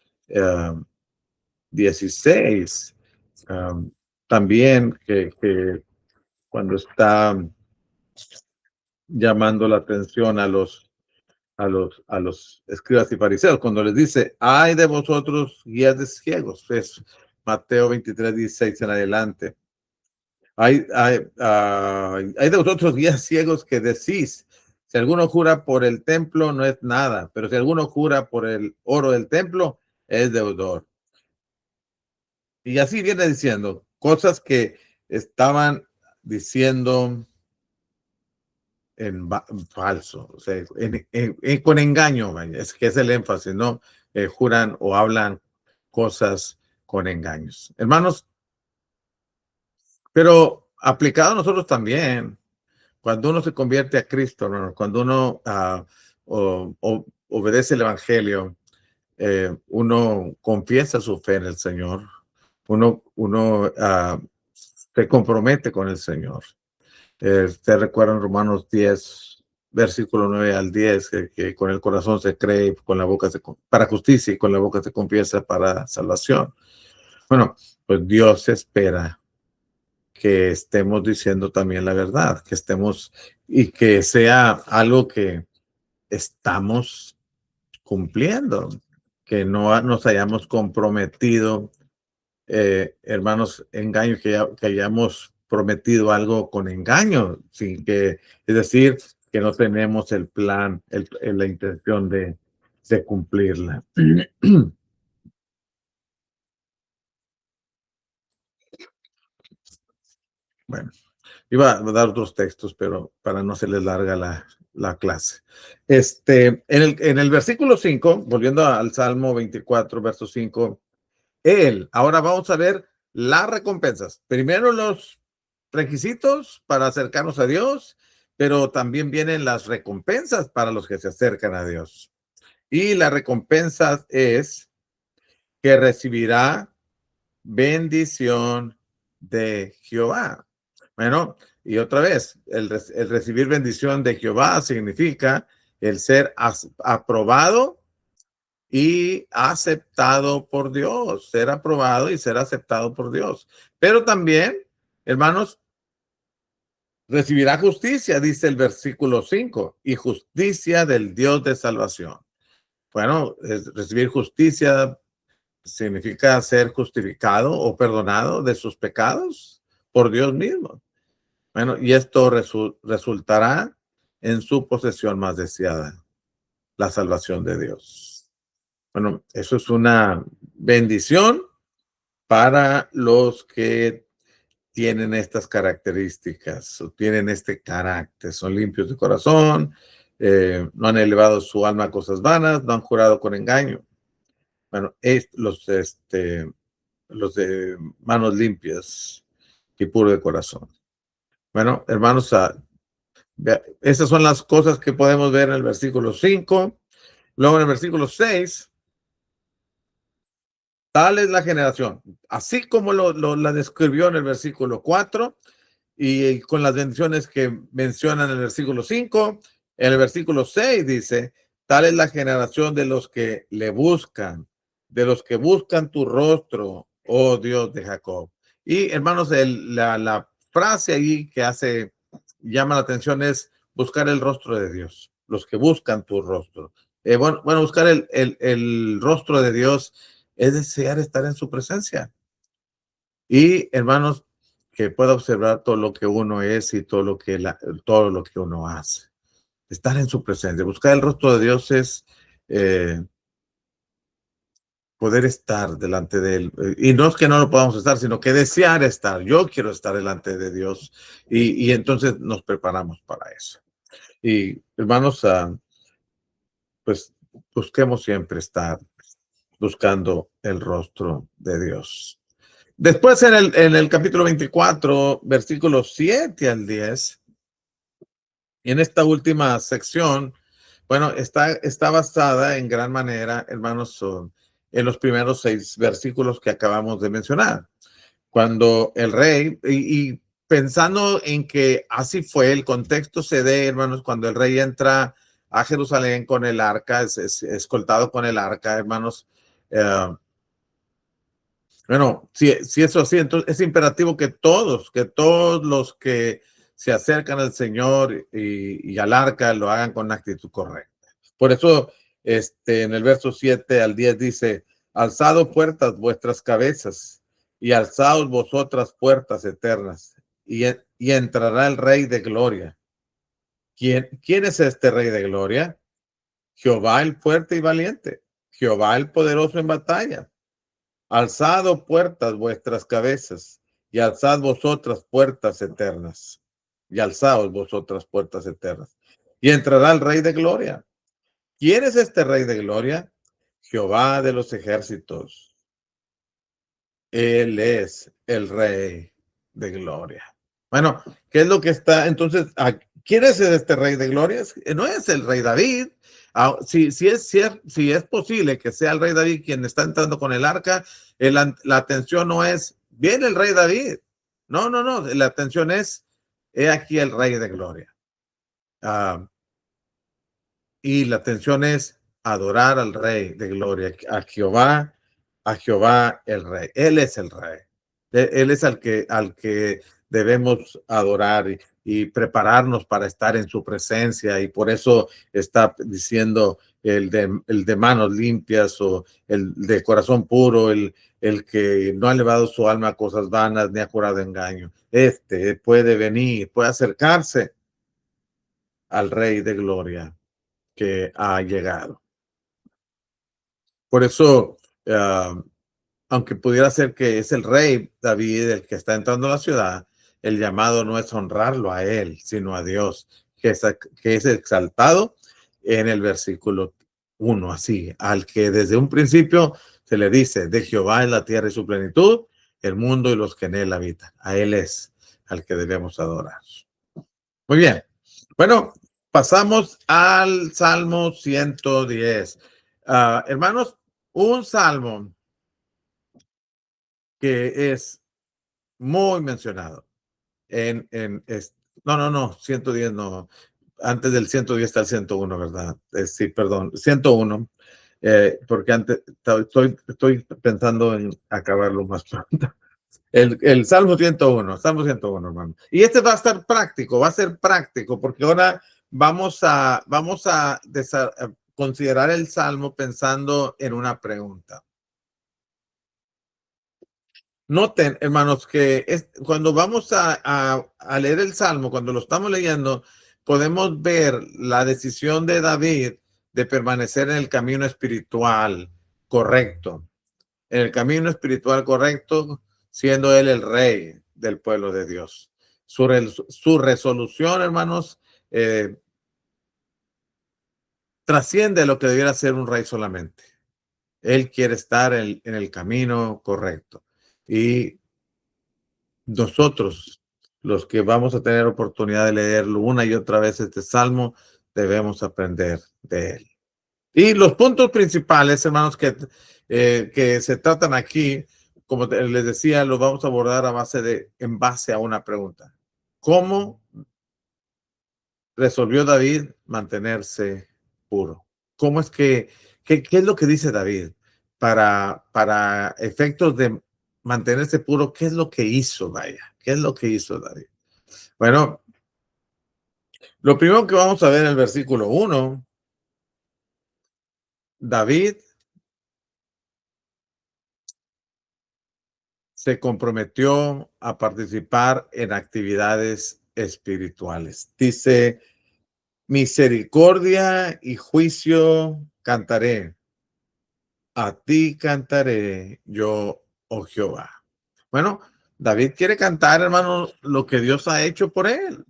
16. También que cuando está llamando la atención a los escribas y fariseos, cuando les dice, ay de vosotros guías de ciegos, es Mateo 23:16 en adelante. Hay de vosotros guías ciegos que decís, si alguno jura por el templo no es nada, pero si alguno jura por el oro del templo es deudor. Y así viene diciendo cosas que estaban diciendo en falso, o sea, con engaño, vaya, es que es el énfasis, ¿no? Juran o hablan cosas con engaños. Hermanos, pero aplicado a nosotros también, cuando uno se convierte a Cristo, ¿no? Cuando uno obedece el Evangelio, uno confiesa su fe en el Señor, uno se compromete con el Señor. Usted recuerda en Romanos 10, versículo 9 al 10, que con el corazón se cree, con la boca para justicia y con la boca se confiesa para salvación. Bueno, pues Dios espera que estemos diciendo también la verdad, que estemos y que sea algo que estamos cumpliendo, que no nos hayamos comprometido, hermanos, engaño, que hayamos prometido algo con engaño, sin que, es decir, que no tenemos el plan, la intención de cumplirla. Bueno, iba a dar otros textos, pero para no se les larga la clase. En el versículo 5, volviendo al Salmo 24, verso 5, ahora vamos a ver las recompensas. Primero los requisitos para acercarnos a Dios, pero también vienen las recompensas para los que se acercan a Dios. Y la recompensa es que recibirá bendición de Jehová. Bueno, y otra vez, el recibir bendición de Jehová significa el ser aprobado y aceptado por Dios, ser aprobado y ser aceptado por Dios. Pero también, hermanos, recibirá justicia, dice el versículo 5, y justicia del Dios de salvación. Bueno, recibir justicia significa ser justificado o perdonado de sus pecados por Dios mismo. Bueno, y esto resultará en su posesión más deseada, la salvación de Dios. Bueno, eso es una bendición para los que tienen estas características, o tienen este carácter, son limpios de corazón, no han elevado su alma a cosas vanas, no han jurado con engaño. Bueno, los de manos limpias y puro de corazón. Bueno, hermanos, esas son las cosas que podemos ver en el versículo 5. Luego en el versículo 6, tal es la generación, así como la describió en el versículo 4 y con las bendiciones que menciona en el versículo 5, en el versículo 6 dice, tal es la generación de los que le buscan, de los que buscan tu rostro, oh Dios de Jacob. Y hermanos, la frase ahí que llama la atención es buscar el rostro de Dios, los que buscan tu rostro. Bueno, buscar el rostro de Dios es desear estar en su presencia. Y hermanos, que pueda observar todo lo que uno es y todo lo que uno hace. Estar en su presencia. Buscar el rostro de Dios es poder estar delante de Él. Y no es que no lo podamos estar, sino que desear estar. Yo quiero estar delante de Dios. Y entonces nos preparamos para eso. Y hermanos, pues busquemos siempre estar buscando el rostro de Dios. Después en el capítulo 24, versículos 7 al 10, en esta última sección, bueno, está basada en gran manera, hermanos, en los primeros 6 versículos que acabamos de mencionar. Cuando el rey, y pensando en que así fue, el contexto se dé, hermanos, cuando el rey entra a Jerusalén con el arca, es escoltado con el arca, hermanos. Bueno, si eso así, entonces es imperativo que todos los que se acercan al Señor y al arca lo hagan con actitud correcta. Por eso, en el verso 7 al 10 dice, alzado puertas vuestras cabezas y alzaos vosotras puertas eternas y entrará el Rey de Gloria. ¿Quién es este Rey de Gloria? Jehová el fuerte y valiente, Jehová el poderoso en batalla. Alzado puertas vuestras cabezas y alzad vosotras puertas eternas. Y alzaos vosotras puertas eternas. Y entrará el Rey de Gloria. ¿Quién es este Rey de Gloria? Jehová de los ejércitos. Él es el Rey de Gloria. Bueno, ¿qué es lo que está? Entonces, ¿quién es este Rey de Gloria? No es el Rey David. Si es posible que sea el Rey David quien está entrando con el arca, la atención no es, viene el Rey David. No. La atención es, he aquí el Rey de Gloria. Y la atención es adorar al Rey de Gloria, a Jehová el Rey. Él es el Rey. Él es al que debemos adorar y prepararnos para estar en su presencia. Y por eso está diciendo el de manos limpias o el de corazón puro, el que no ha elevado su alma a cosas vanas ni ha jurado engaño. Este puede venir, puede acercarse al Rey de Gloria que ha llegado. Por eso, aunque pudiera ser que es el rey David el que está entrando a la ciudad, el llamado no es honrarlo a él, sino a Dios, que es exaltado en el versículo 1, así, al que desde un principio se le dice, de Jehová es la tierra y su plenitud, el mundo y los que en él habitan. A él es al que debemos adorar. Muy bien. Bueno, pasamos al Salmo 110. Hermanos, un salmo que es muy mencionado no, 110 no. Antes del 110 está el 101, ¿verdad? Sí, perdón, 101. Porque antes estoy pensando en acabarlo más pronto. El Salmo 101, hermano. Y este va a ser práctico, porque ahora vamos a considerar el Salmo pensando en una pregunta. Noten, hermanos, que cuando vamos a leer el Salmo, cuando lo estamos leyendo, podemos ver la decisión de David de permanecer en el camino espiritual correcto. En el camino espiritual correcto, siendo él el rey del pueblo de Dios. Su resolución, hermanos, trasciende lo que debiera ser un rey solamente. Él quiere estar en el camino correcto. Y nosotros, los que vamos a tener oportunidad de leerlo una y otra vez este salmo, debemos aprender de él. Y los puntos principales, hermanos, que se tratan aquí, como les decía, los vamos a abordar en base a una pregunta. ¿Cómo resolvió David mantenerse puro? ¿Cómo es qué es lo que dice David para efectos de mantenerse puro, ¿qué es lo que hizo, vaya? ¿Qué es lo que hizo David? Bueno, lo primero que vamos a ver en el versículo 1, David se comprometió a participar en actividades espirituales. Dice, misericordia y juicio cantaré. A ti cantaré yo, oh Jehová. Bueno, David quiere cantar, hermano, lo que Dios ha hecho por él.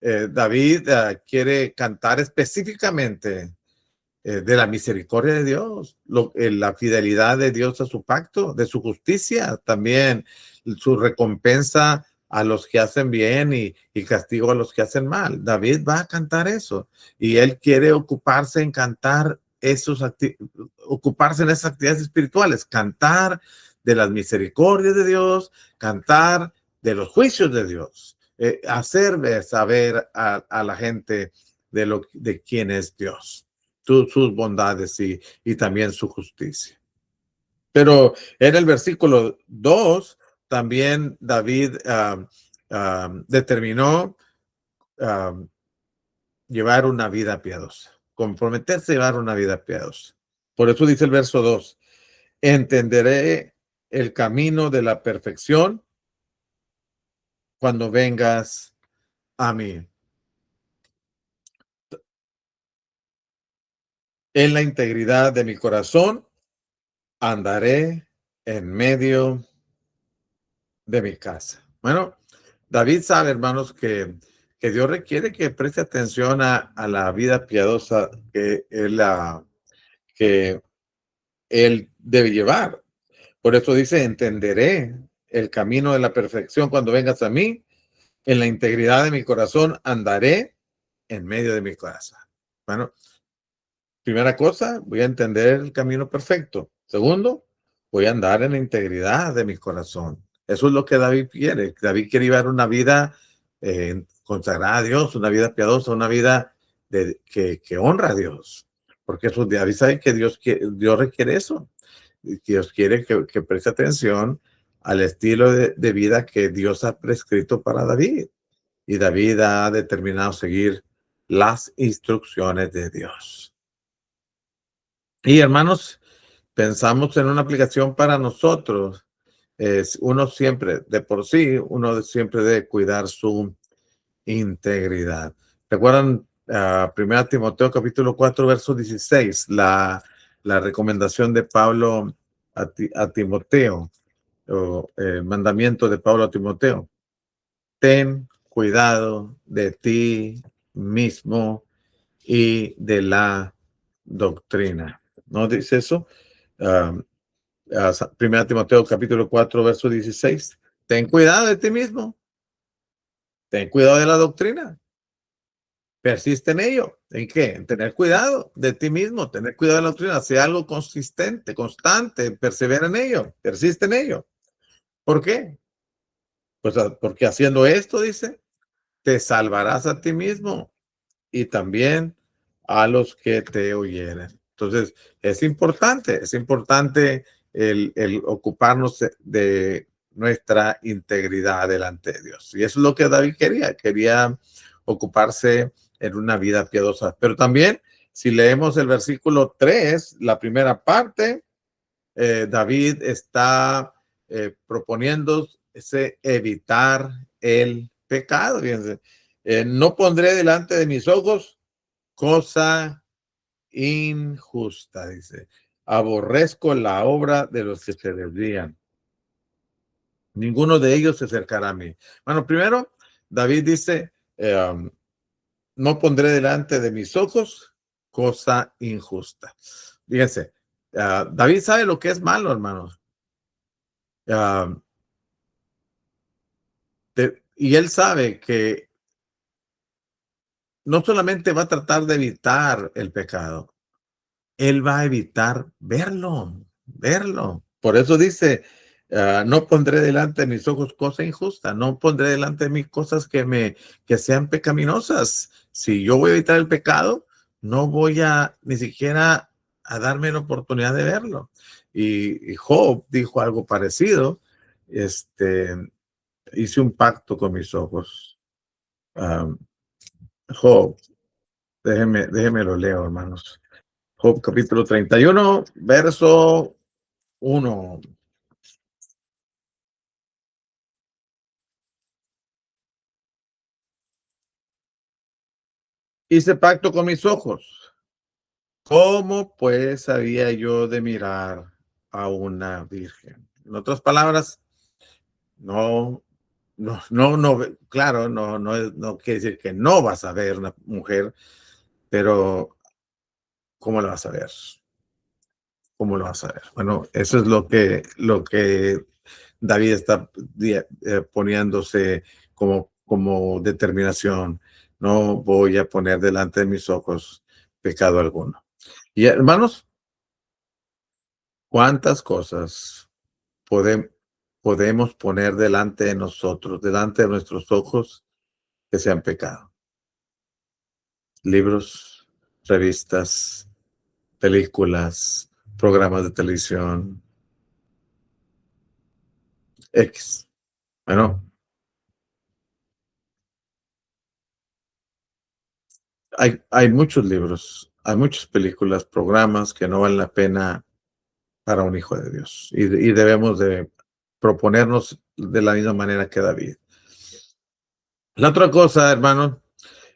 David quiere cantar específicamente de la misericordia de Dios, la fidelidad de Dios a su pacto, de su justicia, también su recompensa a los que hacen bien y castigo a los que hacen mal. David va a cantar eso y él quiere ocuparse en cantar ocuparse en esas actividades espirituales, cantar de las misericordias de Dios, cantar de los juicios de Dios, hacer saber a la gente de quién es Dios, sus bondades y también su justicia. Pero en el versículo 2, también David determinó llevar una vida piadosa, comprometerse a llevar una vida piadosa. Por eso dice el verso 2, entenderé el camino de la perfección cuando vengas a mí. En la integridad de mi corazón andaré en medio de mi casa. Bueno, David sabe, hermanos, que Dios requiere que preste atención a la vida piadosa que él debe llevar. Por eso dice, entenderé el camino de la perfección cuando vengas a mí. En la integridad de mi corazón andaré en medio de mi casa. Bueno, primera cosa, voy a entender el camino perfecto. Segundo, voy a andar en la integridad de mi corazón. Eso es lo que David quiere. David quiere llevar una vida consagrada a Dios, una vida piadosa, una vida que honra a Dios. Porque eso, David sabe que Dios requiere eso. Dios quiere que preste atención al estilo de vida que Dios ha prescrito para David. Y David ha determinado seguir las instrucciones de Dios. Y hermanos, pensamos en una aplicación para nosotros. Uno siempre, de por sí, uno siempre debe cuidar su integridad. ¿Recuerdan 1 Timoteo capítulo 4, verso 16? La recomendación de Pablo a Timoteo, o el mandamiento de Pablo a Timoteo. Ten cuidado de ti mismo y de la doctrina. ¿No dice eso? 1 Timoteo capítulo 4, verso 16. Ten cuidado de ti mismo. Ten cuidado de la doctrina. Persiste en ello. ¿En qué? En tener cuidado de ti mismo, tener cuidado de la doctrina, sea algo consistente, constante, persevera en ello, persiste en ello. ¿Por qué? Pues porque haciendo esto, dice, te salvarás a ti mismo y también a los que te oyeren. Entonces, es importante el ocuparnos de nuestra integridad delante de Dios. Y eso es lo que David quería ocuparse en una vida piadosa. Pero también, si leemos el versículo 3, la primera parte, David está proponiéndose evitar el pecado. Fíjense, no pondré delante de mis ojos cosa injusta, dice. Aborrezco la obra de los que se desvían. Ninguno de ellos se acercará a mí. Bueno, primero, David dice, no pondré delante de mis ojos cosa injusta. Fíjense, David sabe lo que es malo, hermanos. Y él sabe que no solamente va a tratar de evitar el pecado, él va a evitar verlo. Por eso dice, no pondré delante de mis ojos cosa injusta, no pondré delante de mí cosas que sean pecaminosas. Si yo voy a evitar el pecado, no voy a ni siquiera a darme la oportunidad de verlo. Y Job dijo algo parecido. Hice un pacto con mis ojos. Um, Job, déjeme lo leo, hermanos. Job capítulo 31, verso 1. Hice pacto con mis ojos. ¿Cómo pues había yo de mirar a una virgen? En otras palabras, no, claro, no quiere decir que no vas a ver una mujer, pero ¿cómo la vas a ver? ¿Cómo lo vas a ver? Bueno, eso es lo que David está poniéndose como determinación. No voy a poner delante de mis ojos pecado alguno. Y hermanos, ¿cuántas cosas podemos, podemos poner delante de nosotros, delante de nuestros ojos, que sean pecado? Libros, revistas, películas, programas de televisión, X. Bueno, hay muchos libros, hay muchas películas, programas que no valen la pena para un hijo de Dios. Y debemos de proponernos de la misma manera que David. La otra cosa, hermano,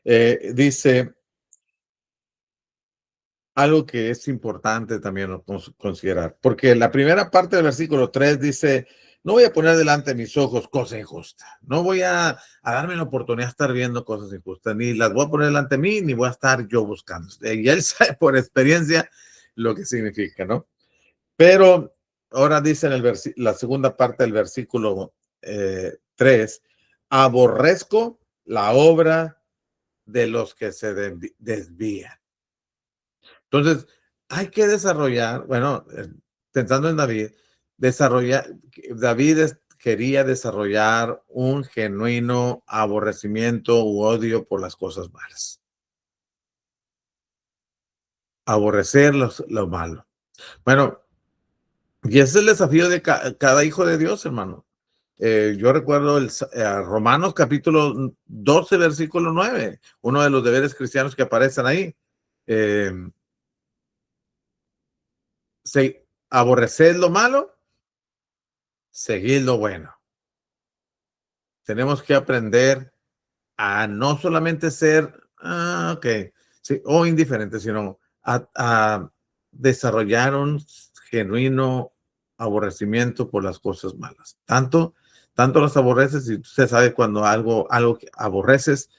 dice algo que es importante también considerar, porque la primera parte del versículo 3 dice, no voy a poner delante de mis ojos cosas injustas, no voy a darme la oportunidad de estar viendo cosas injustas, ni las voy a poner delante de mí, ni voy a estar yo buscando. Y él sabe por experiencia lo que significa, ¿no? Pero ahora dice en la segunda parte del versículo 3, aborrezco la obra de los que se desvían. Entonces, hay que desarrollar, bueno, pensando en David, David quería desarrollar un genuino aborrecimiento u odio por las cosas malas. Aborrecer lo malo. Bueno, y ese es el desafío de cada hijo de Dios, hermano. Yo recuerdo Romanos capítulo 12, versículo 9, uno de los deberes cristianos que aparecen ahí. Eh, aborrecer lo malo, seguir lo bueno. Tenemos que aprender a no solamente ser, ok, sí, o indiferente, sino a desarrollar un genuino aborrecimiento por las cosas malas. Tanto las aborreces, y usted sabe cuando algo que aborreces,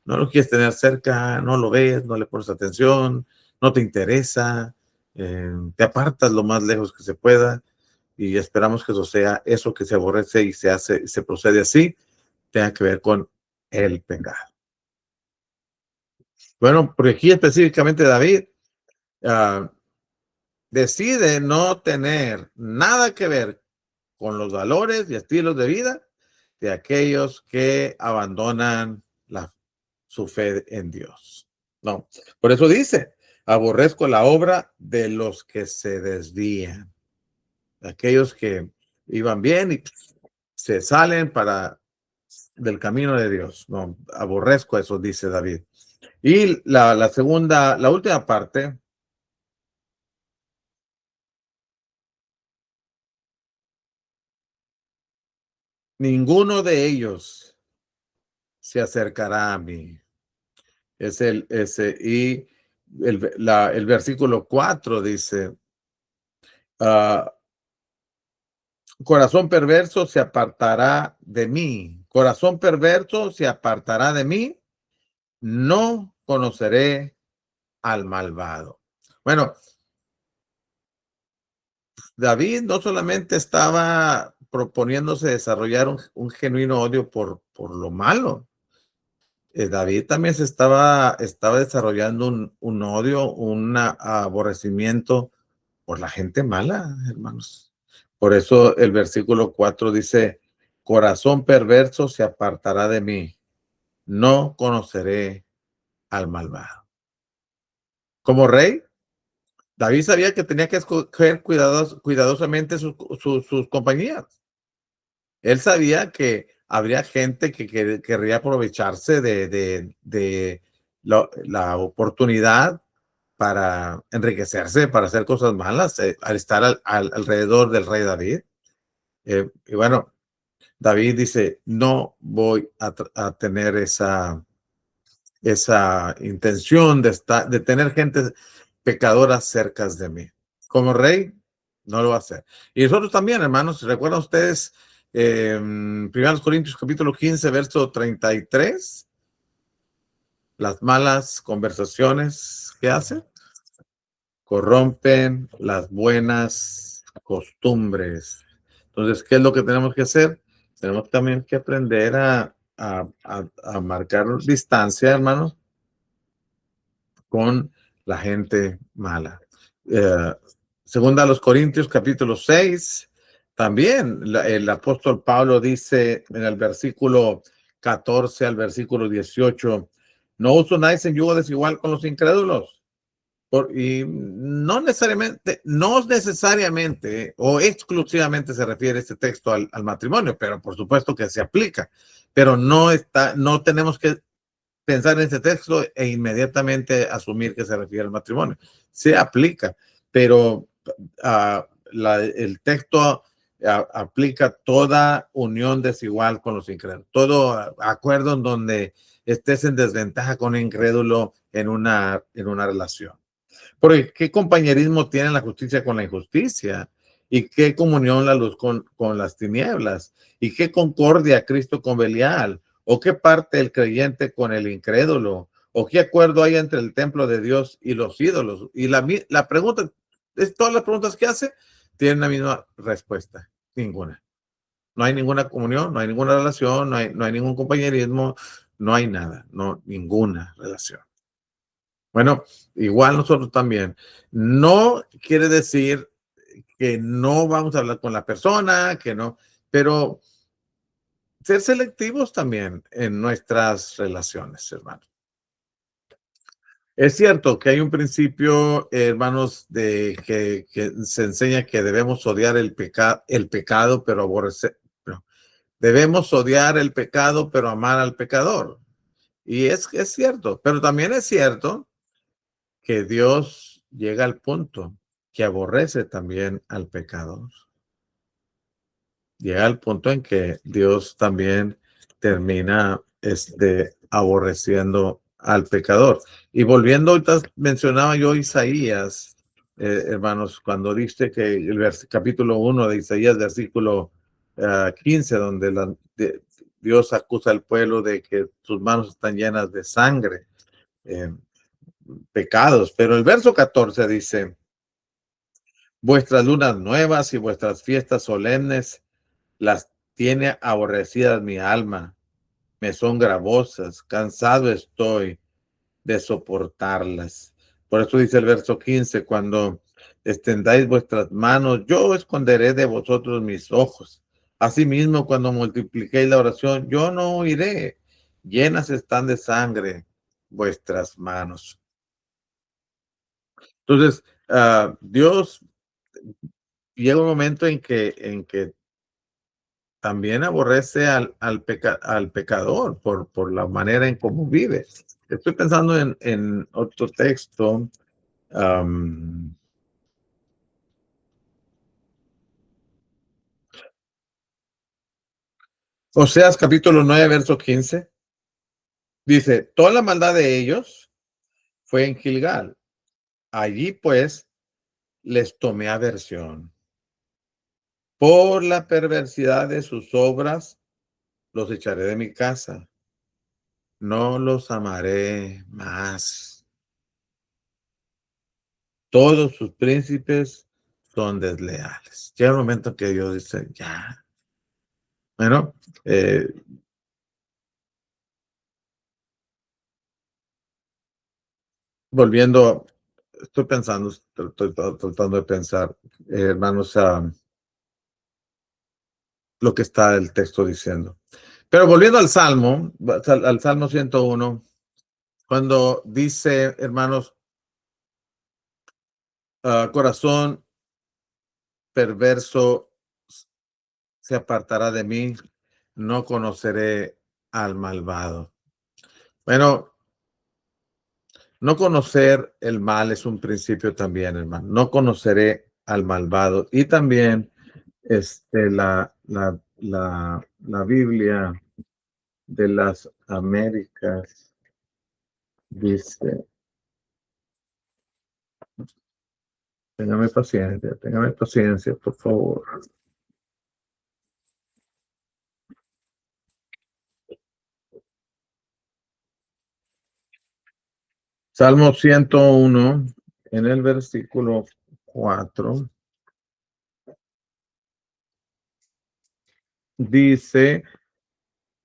no lo quieres tener cerca, no lo ves, no le pones atención, no te interesa, te apartas lo más lejos que se pueda, y esperamos que eso sea eso que se aborrece y se procede así, tenga que ver con el pecado. Bueno, por aquí específicamente David decide no tener nada que ver con los valores y estilos de vida de aquellos que abandonan su fe en Dios. No, por eso dice, aborrezco la obra de los que se desvían, de aquellos que iban bien y se salen del camino de Dios. No, aborrezco eso, dice David. Y la última parte, ninguno de ellos se acercará a mí. Y el versículo 4 dice, corazón perverso se apartará de mí. Corazón perverso se apartará de mí. No conoceré al malvado. Bueno, David no solamente estaba proponiéndose desarrollar un genuino odio por lo malo. David también estaba desarrollando un odio, un aborrecimiento por la gente mala, hermanos. Por eso el versículo 4 dice, corazón perverso se apartará de mí, no conoceré al malvado. Como rey, David sabía que tenía que escoger cuidadosamente sus compañías. Él sabía que habría gente que querría aprovecharse de la oportunidad para enriquecerse, para hacer cosas malas, al estar alrededor del rey David. Y bueno, David dice, no voy a tener esa intención de tener gente pecadora cerca de mí. Como rey, no lo va a hacer. Y nosotros también, hermanos, ¿recuerdan ustedes 1 Corintios capítulo 15, verso 33? Las malas conversaciones que hacen corrompen las buenas costumbres. Entonces, ¿qué es lo que tenemos que hacer? Tenemos también que aprender a marcar distancia, hermanos, con la gente mala. Segunda a los Corintios, capítulo 6, también el apóstol Pablo dice en el versículo 14 al versículo 18, no os unáis en yugo desigual con los incrédulos. Y no necesariamente o exclusivamente se refiere este texto al matrimonio, pero por supuesto que se aplica. Pero no tenemos que pensar en este texto e inmediatamente asumir que se refiere al matrimonio. Se aplica, pero el texto aplica toda unión desigual con los incrédulos, todo acuerdo en donde estés en desventaja con un incrédulo en una relación. Porque qué compañerismo tiene la justicia con la injusticia, y qué comunión la luz con las tinieblas, y qué concordia Cristo con Belial, o qué parte el creyente con el incrédulo, o qué acuerdo hay entre el templo de Dios y los ídolos. Y la pregunta, todas las preguntas que hace tienen la misma respuesta: ninguna. No hay ninguna comunión, no hay ninguna relación, no hay ningún compañerismo, no hay nada, no, ninguna relación. Bueno, igual nosotros también. No quiere decir que no vamos a hablar con la persona, que no, pero ser selectivos también en nuestras relaciones, hermanos. Es cierto que hay un principio, hermanos, que se enseña que debemos odiar el pecado, pero aborrecer. No. Debemos odiar el pecado, pero amar al pecador. Y es cierto, pero también es cierto que Dios llega al punto que aborrece también al pecador. Llega al punto en que Dios también termina aborreciendo al pecador. Y volviendo, ahorita mencionaba yo Isaías, hermanos, cuando dice que el capítulo 1 de Isaías, versículo 15, donde Dios acusa al pueblo de que sus manos están llenas de sangre. Pecados, pero el verso 14 dice, vuestras lunas nuevas y vuestras fiestas solemnes las tiene aborrecidas mi alma, me son gravosas, cansado estoy de soportarlas. Por eso dice el verso 15, cuando extendáis vuestras manos, yo esconderé de vosotros mis ojos. Asimismo, cuando multipliquéis la oración, yo no oiré. Llenas están de sangre vuestras manos. Entonces, Dios llega un momento en que también aborrece al pecador por la manera en cómo vive. Estoy pensando en otro texto. Oseas capítulo 9, verso 15. Dice, toda la maldad de ellos fue en Gilgal. Allí pues les tomé aversión. Por la perversidad de sus obras los echaré de mi casa. No los amaré más. Todos sus príncipes son desleales. Llega un momento que Dios dice, ya. Bueno, volviendo, estoy pensando, estoy tratando de pensar, hermanos, lo que está el texto diciendo. Pero volviendo al Salmo 101, cuando dice, hermanos, Corazón perverso se apartará de mí, no conoceré al malvado. Bueno, no conocer el mal es un principio también, hermano. No conoceré al malvado. Y también la Biblia de las Américas dice, téngame paciencia, por favor. Salmo 101, en el versículo 4, dice,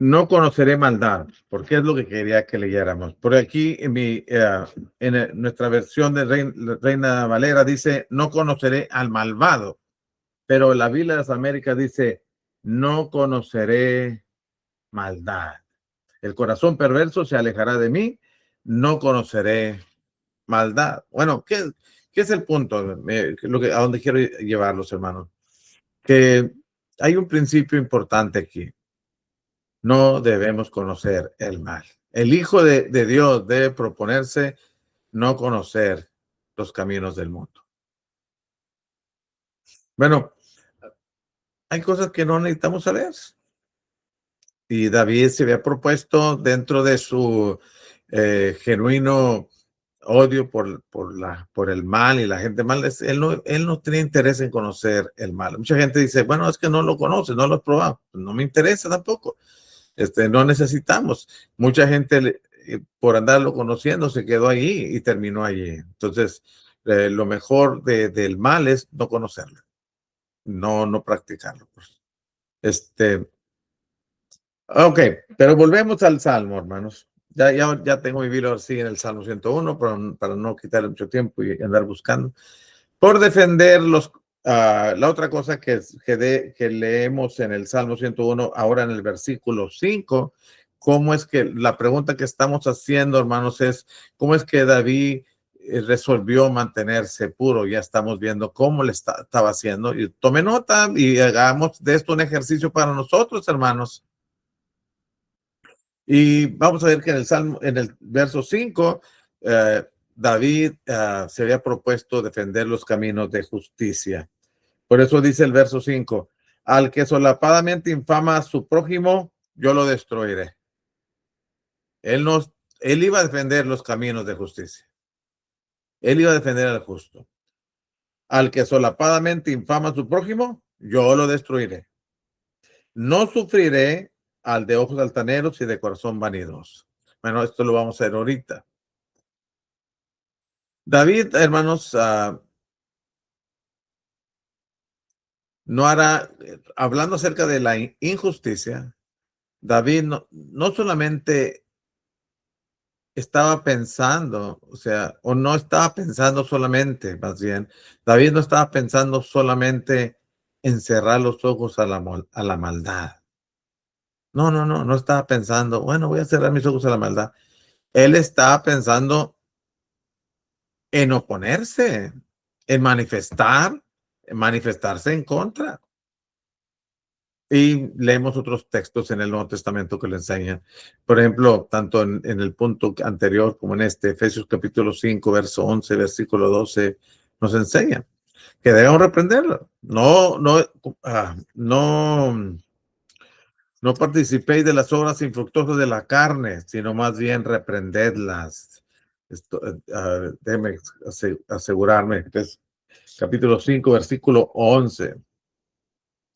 no conoceré maldad, porque es lo que quería que leyéramos. Por aquí, nuestra versión de Reina Valera dice, no conoceré al malvado, pero la Biblia de las Américas dice, no conoceré maldad. El corazón perverso se alejará de mí, no conoceré maldad. Bueno, ¿qué es el punto? A dónde quiero llevarlos, hermanos. Que hay un principio importante aquí. No debemos conocer el mal. El Hijo de Dios debe proponerse no conocer los caminos del mundo. Bueno, hay cosas que no necesitamos saber. Y David se había propuesto dentro de su genuino odio por el mal y la gente mal, él no tenía interés en conocer el mal. Mucha gente dice, bueno, es que no lo conoce, no lo has probado. No me interesa tampoco. No necesitamos. Mucha gente por andarlo conociendo se quedó allí y terminó allí. Entonces, lo mejor del mal es no conocerlo, no practicarlo. Pues. Ok, pero volvemos al Salmo, hermanos. Ya tengo mi Biblia así en el Salmo 101, para no quitarle mucho tiempo y andar buscando. Por defender la otra cosa que leemos en el Salmo 101, ahora en el versículo 5, cómo es que la pregunta que estamos haciendo, hermanos, es cómo es que David resolvió mantenerse puro. Ya estamos viendo cómo le estaba haciendo. Y tome nota y hagamos de esto un ejercicio para nosotros, hermanos. Y vamos a ver que en el verso 5, David se había propuesto defender los caminos de justicia. Por eso dice el verso 5, al que solapadamente infama a su prójimo, yo lo destruiré. Él, no, él iba a defender los caminos de justicia. Él iba a defender al justo. Al que solapadamente infama a su prójimo, yo lo destruiré. No sufriré al de ojos altaneros y de corazón vanidoso. Bueno, esto lo vamos a ver ahorita. David, hermanos, no hará, hablando acerca de la injusticia, David no solamente estaba pensando, o no estaba pensando solamente, más bien, David no estaba pensando solamente en cerrar los ojos a la maldad. No estaba pensando, bueno, voy a cerrar mis ojos a la maldad. Él estaba pensando en oponerse, en manifestarse en contra. Y leemos otros textos en el Nuevo Testamento que lo enseñan. Por ejemplo, tanto en el punto anterior como en Efesios capítulo 5, verso 11, versículo 12, nos enseñan que debemos reprenderlo. No participéis de las obras infructuosas de la carne, sino más bien reprendedlas. Déjeme asegurarme. Es capítulo 5, versículo 11.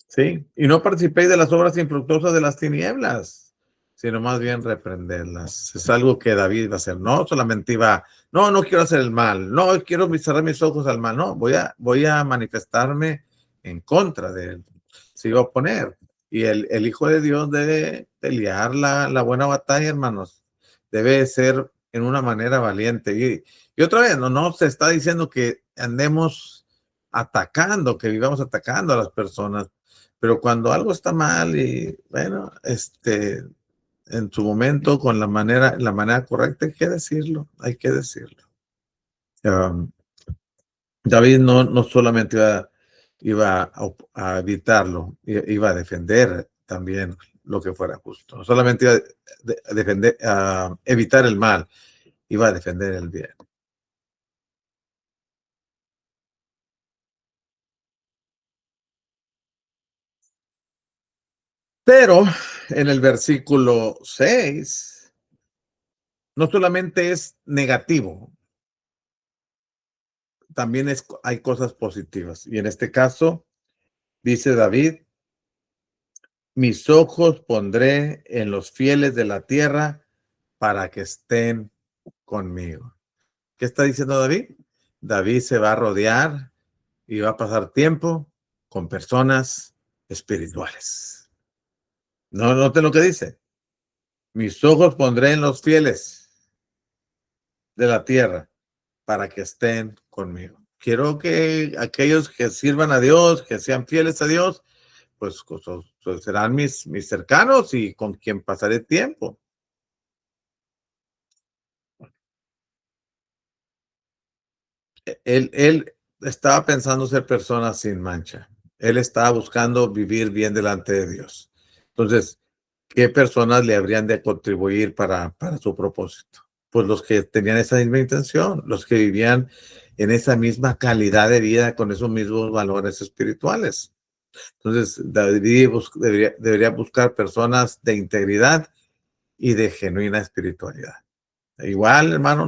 ¿Sí? Y no participéis de las obras infructuosas de las tinieblas, sino más bien reprenderlas. Es algo que David va a hacer. No solamente no quiero hacer el mal, no quiero cerrar mis ojos al mal, no, voy a manifestarme en contra de él. Se iba a oponer. Y el Hijo de Dios debe pelear la buena batalla, hermanos. Debe ser en una manera valiente. Y otra vez, no se está diciendo que andemos atacando, que vivamos atacando a las personas. Pero cuando algo está mal y bueno, en su momento con la manera correcta hay que decirlo. Um, David no solamente iba a evitarlo, iba a defender también lo que fuera justo. No solamente iba a defender, a evitar el mal, iba a defender el bien. Pero en el versículo 6, no solamente es negativo, también hay cosas positivas. Y en este caso, dice David, mis ojos pondré en los fieles de la tierra para que estén conmigo. ¿Qué está diciendo David? David se va a rodear y va a pasar tiempo con personas espirituales. No, noten lo que dice. Mis ojos pondré en los fieles de la tierra para que estén conmigo. Quiero que aquellos que sirvan a Dios, que sean fieles a Dios, pues serán mis cercanos y con quien pasaré tiempo. Él estaba pensando ser persona sin mancha. Él estaba buscando vivir bien delante de Dios. Entonces, ¿qué personas le habrían de contribuir para su propósito? Pues los que tenían esa misma intención, los que vivían en esa misma calidad de vida con esos mismos valores espirituales. Entonces, David debería buscar personas de integridad y de genuina espiritualidad. Igual, hermano,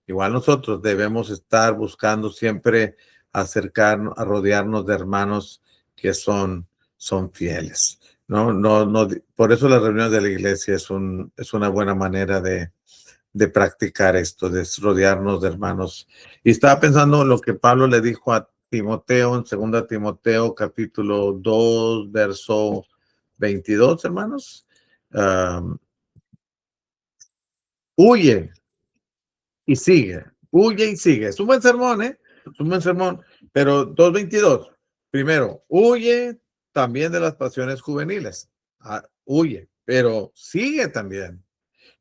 igual nosotros debemos estar buscando siempre acercarnos, a rodearnos de hermanos que son fieles. No, por eso las reuniones de la iglesia es una buena manera de practicar esto, de rodearnos de hermanos. Y estaba pensando en lo que Pablo le dijo a Timoteo en 2 Timoteo capítulo 2 verso 22, hermanos. Um, huye y sigue, huye y sigue. Es un buen sermón, ¿eh? Es un buen sermón. Pero 2:22, primero, huye también de las pasiones juveniles. Huye, pero sigue también.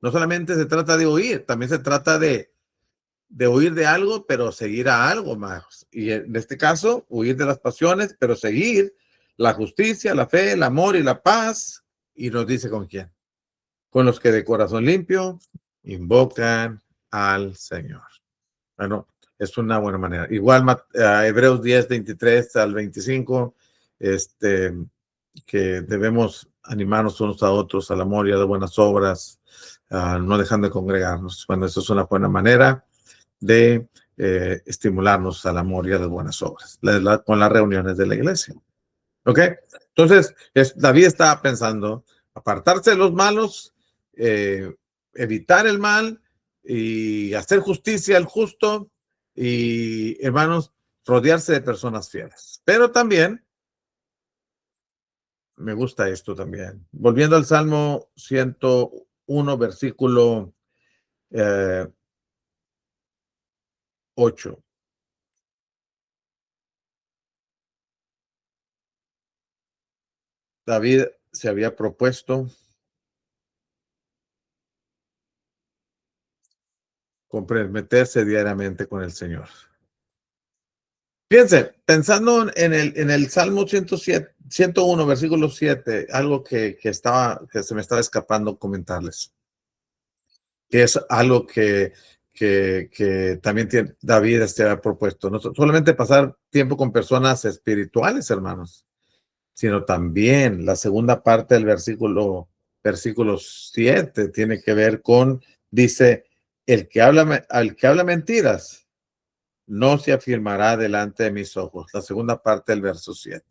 No solamente se trata de huir, también se trata de huir de algo, pero seguir a algo más. Y en este caso, huir de las pasiones, pero seguir la justicia, la fe, el amor y la paz. Y nos dice con quién. Con los que de corazón limpio invocan al Señor. Bueno, es una buena manera. Igual Hebreos 10:23 al 25, que debemos animarnos unos a otros al amor y a las buenas obras, no dejando de congregarnos. Bueno, eso es una buena manera de estimularnos al amor y a las buenas obras, con las reuniones de la iglesia. ¿Ok? Entonces, David estaba pensando apartarse de los malos, eh, evitar el mal y hacer justicia al justo y, hermanos, rodearse de personas fieles. Pero también, me gusta esto también. Volviendo al Salmo 101, versículo 8. David se había propuesto comprometerse diariamente con el Señor. Fíjense, pensando en el Salmo 107, 101, versículo 7, algo que se me estaba escapando comentarles, que es algo que también David ha propuesto. No solamente pasar tiempo con personas espirituales, hermanos, sino también la segunda parte del versículo 7 tiene que ver con, dice, al que habla mentiras no se afirmará delante de mis ojos. La segunda parte del verso 7.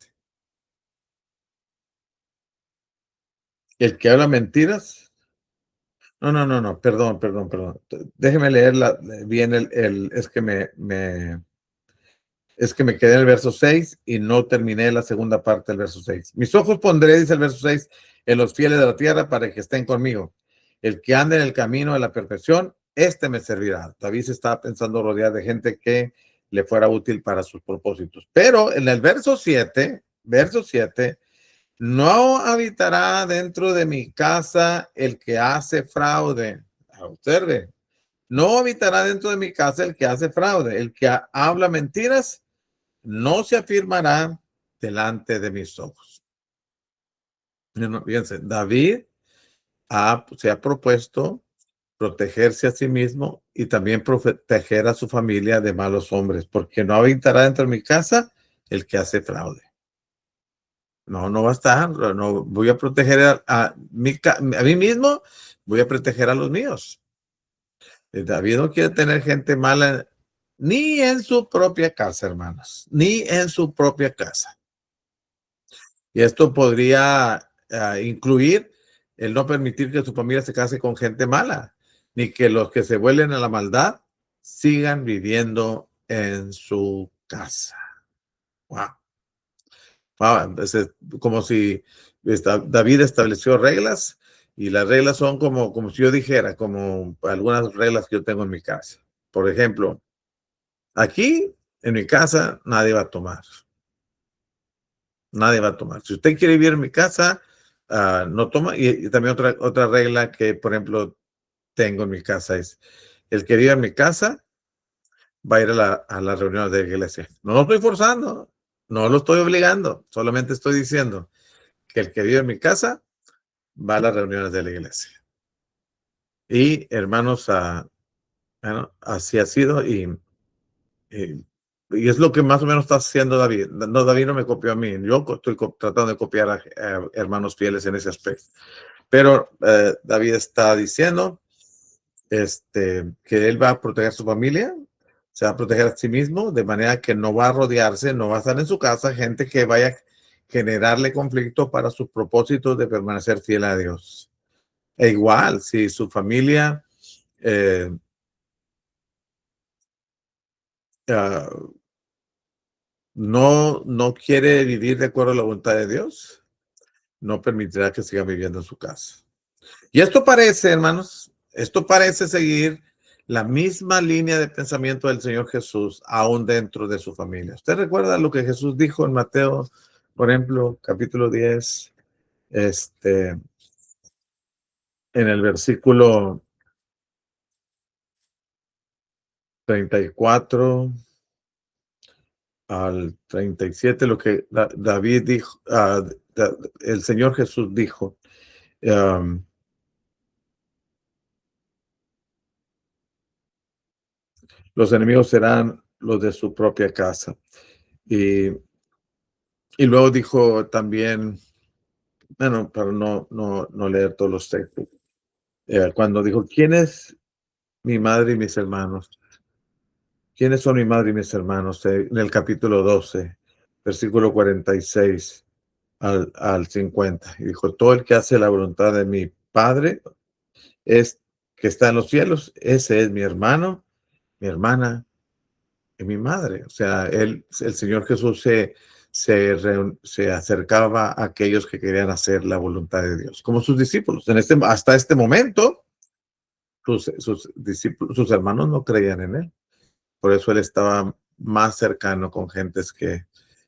El que habla mentiras. No, perdón. Déjeme leerla bien es que me quedé en el verso 6 y no terminé la segunda parte del verso 6. Mis ojos pondré, dice el verso 6, en los fieles de la tierra para que estén conmigo. El que ande en el camino de la perfección, este me servirá. David se estaba pensando rodear de gente que le fuera útil para sus propósitos. Pero en el verso 7, no habitará dentro de mi casa el que hace fraude. Observe, no habitará dentro de mi casa el que hace fraude, el que habla mentiras, no se afirmará delante de mis ojos. Fíjense, David se ha propuesto protegerse a sí mismo y también proteger a su familia de malos hombres, porque no habitará dentro de mi casa el que hace fraude. No, no va a estar. No voy a proteger a mí mismo, voy a proteger a los míos. David no quiere tener gente mala ni en su propia casa, hermanos, ni en su propia casa. Y esto podría incluir el no permitir que su familia se case con gente mala, ni que los que se vuelven a la maldad sigan viviendo en su casa. Wow. Wow. Es como si David estableció reglas y las reglas son como si yo dijera, como algunas reglas que yo tengo en mi casa. Por ejemplo, aquí en mi casa nadie va a tomar. Nadie va a tomar. Si usted quiere vivir en mi casa, no toma. Y también otra regla que, por ejemplo, tengo en mi casa es, el que vive en mi casa va a ir a las reuniones de la iglesia. No lo estoy forzando, no lo estoy obligando, solamente estoy diciendo que el que vive en mi casa va a las reuniones de la iglesia. Y hermanos, bueno, así ha sido y es lo que más o menos está haciendo David. No, David no me copió a mí. Yo estoy tratando de copiar a hermanos fieles en ese aspecto. Pero David está diciendo que él va a proteger a su familia, se va a proteger a sí mismo, de manera que no va a rodearse, no va a estar en su casa gente que vaya a generarle conflicto para sus propósitos de permanecer fiel a Dios. E igual, si su familia no quiere vivir de acuerdo a la voluntad de Dios, no permitirá que siga viviendo en su casa. Y esto parece, hermanos, esto parece seguir la misma línea de pensamiento del Señor Jesús, aún dentro de su familia. ¿Usted recuerda lo que Jesús dijo en Mateo, por ejemplo, capítulo 10, en el versículo 34 al 37, lo que David dijo, el Señor Jesús dijo, los enemigos serán los de su propia casa. Y luego dijo también, bueno, para no leer todos los textos, cuando dijo, ¿quién es mi madre y mis hermanos? ¿Quiénes son mi madre y mis hermanos? En el capítulo 12, versículo 46 al 50. Y dijo, todo el que hace la voluntad de mi Padre es que está en los cielos, ese es mi hermano, mi hermana y mi madre. O sea, el Señor Jesús se acercaba a aquellos que querían hacer la voluntad de Dios, como sus discípulos. Hasta este momento, sus discípulos, sus hermanos no creían en él. Por eso él estaba más cercano con gentes que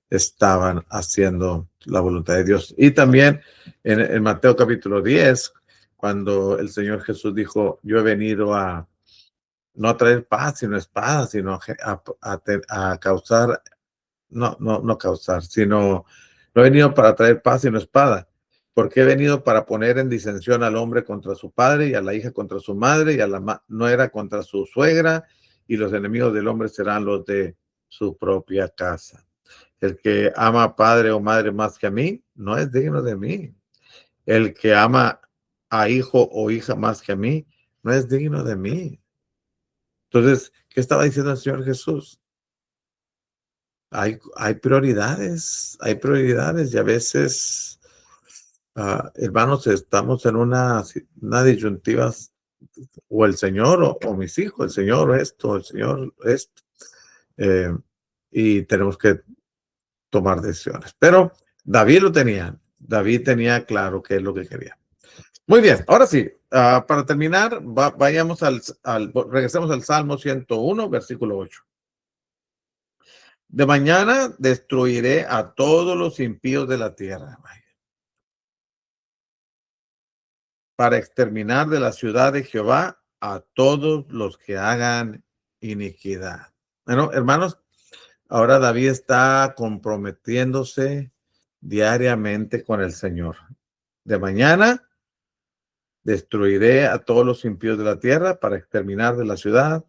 estaban haciendo la voluntad de Dios. Y también en Mateo capítulo 10, cuando el Señor Jesús dijo, yo he venido no a traer paz, sino espada, sino a causar, no causar, sino, no he venido para traer paz, sino espada, porque he venido para poner en disensión al hombre contra su padre y a la hija contra su madre y a la nuera contra su suegra, y los enemigos del hombre serán los de su propia casa. El que ama a padre o madre más que a mí, no es digno de mí. El que ama a hijo o hija más que a mí, no es digno de mí. Entonces, ¿qué estaba diciendo el Señor Jesús? Hay prioridades y a veces, hermanos, estamos en una disyuntiva, o el Señor o mis hijos, el Señor esto, el Señor esto, y tenemos que tomar decisiones. Pero David tenía claro qué es lo que quería. Muy bien, ahora sí, para terminar, vayamos regresemos al Salmo 101, versículo 8. De mañana destruiré a todos los impíos de la tierra, para exterminar de la ciudad de Jehová a todos los que hagan iniquidad. Bueno, hermanos, ahora David está comprometiéndose diariamente con el Señor. De mañana destruiré a todos los impíos de la tierra para exterminar de la ciudad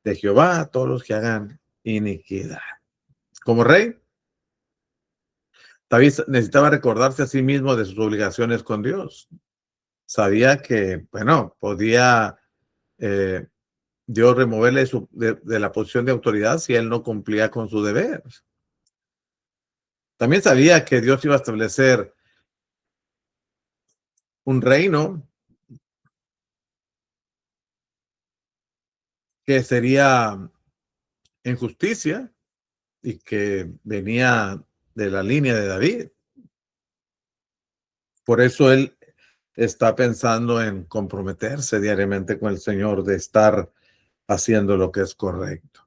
de Jehová a todos los que hagan iniquidad. Como rey, David necesitaba recordarse a sí mismo de sus obligaciones con Dios. Sabía que, bueno, podía eh, Dios removerle de la posición de autoridad si él no cumplía con su deber. También sabía que Dios iba a establecer un reino que sería en justicia y que venía de la línea de David. Por eso él está pensando en comprometerse diariamente con el Señor, de estar haciendo lo que es correcto.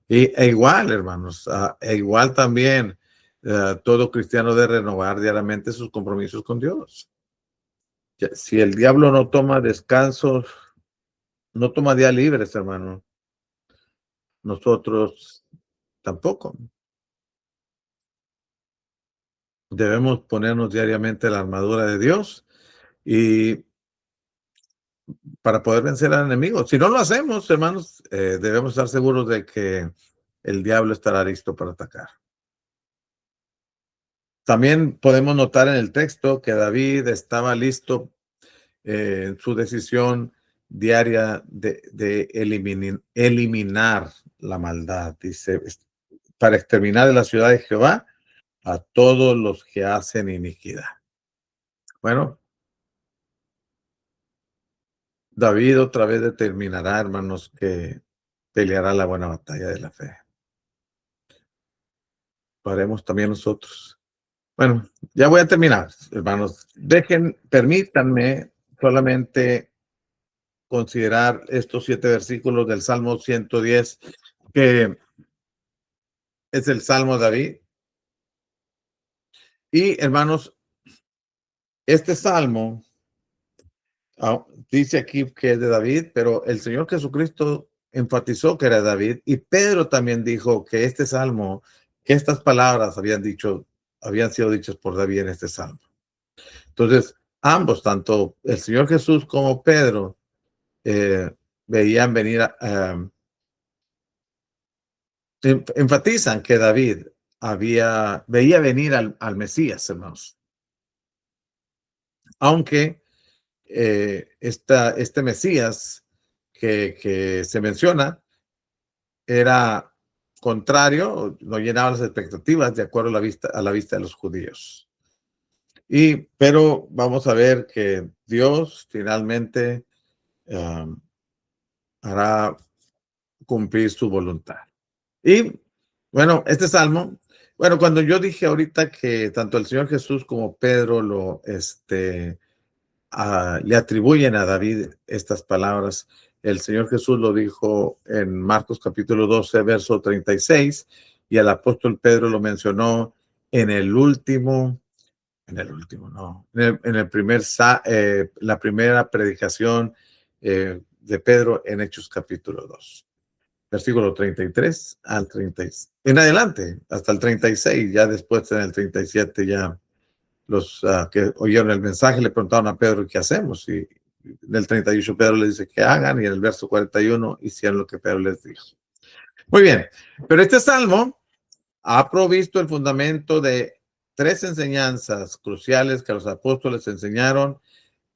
E igual, hermanos, e igual también todo cristiano debe renovar diariamente sus compromisos con Dios. Si el diablo no toma descansos, no toma días libres, hermano, nosotros tampoco. Debemos ponernos diariamente la armadura de Dios y para poder vencer al enemigo. Si no lo hacemos, hermanos, debemos estar seguros de que el diablo estará listo para atacar. También podemos notar en el texto que David estaba listo en su decisión diaria de eliminar la maldad. Dice, para exterminar de la ciudad de Jehová a todos los que hacen iniquidad. Bueno, David otra vez determinará, hermanos, que peleará la buena batalla de la fe. Lo haremos también nosotros. Bueno, ya voy a terminar, hermanos. Permítanme solamente considerar estos 7 versículos del Salmo 110, que es el Salmo de David. Y, hermanos, este Salmo dice aquí que es de David, pero el Señor Jesucristo enfatizó que era de David, y Pedro también dijo que este Salmo, que estas palabras habían sido dichas por David en este Salmo. Entonces, ambos, tanto el Señor Jesús como Pedro, veían venir, enfatizan que David veía venir al Mesías, hermanos. Aunque este Mesías que se menciona era contrario, no llenaba las expectativas de acuerdo a la vista de los judíos. Pero vamos a ver que Dios finalmente hará cumplir su voluntad. Y bueno, este salmo, bueno, cuando yo dije ahorita que tanto el Señor Jesús como Pedro le atribuyen a David estas palabras, el Señor Jesús lo dijo en Marcos capítulo 12, verso 36, y el apóstol Pedro lo mencionó en el primer, la primera predicación de Pedro en Hechos capítulo 2. Versículo 33 al 36. En adelante, hasta el 36, ya después en el 37 ya los que oyeron el mensaje le preguntaron a Pedro qué hacemos, y en el 38 Pedro le dice que hagan, y en el verso 41 hicieron lo que Pedro les dijo. Muy bien, pero este salmo ha provisto el fundamento de 3 enseñanzas cruciales que los apóstoles enseñaron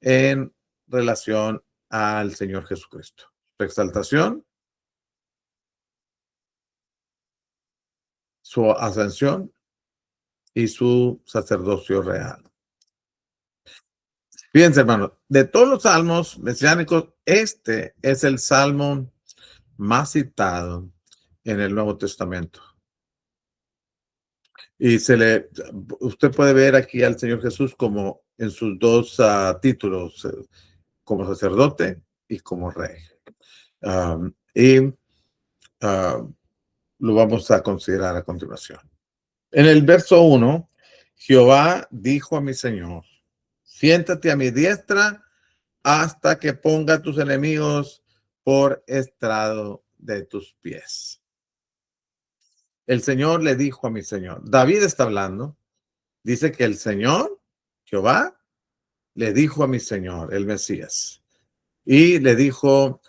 en relación al Señor Jesucristo: su exaltación, su ascensión y su sacerdocio real. Fíjense, hermanos, de todos los salmos mesiánicos, este es el salmo más citado en el Nuevo Testamento. Y usted puede ver aquí al Señor Jesús como en sus dos títulos, como sacerdote y como rey. Lo vamos a considerar a continuación. En el verso 1, Jehová dijo a mi Señor: siéntate a mi diestra hasta que ponga tus enemigos por estrado de tus pies. El Señor le dijo a mi Señor. David está hablando. Dice que el Señor, Jehová, le dijo a mi Señor, el Mesías, y le dijo,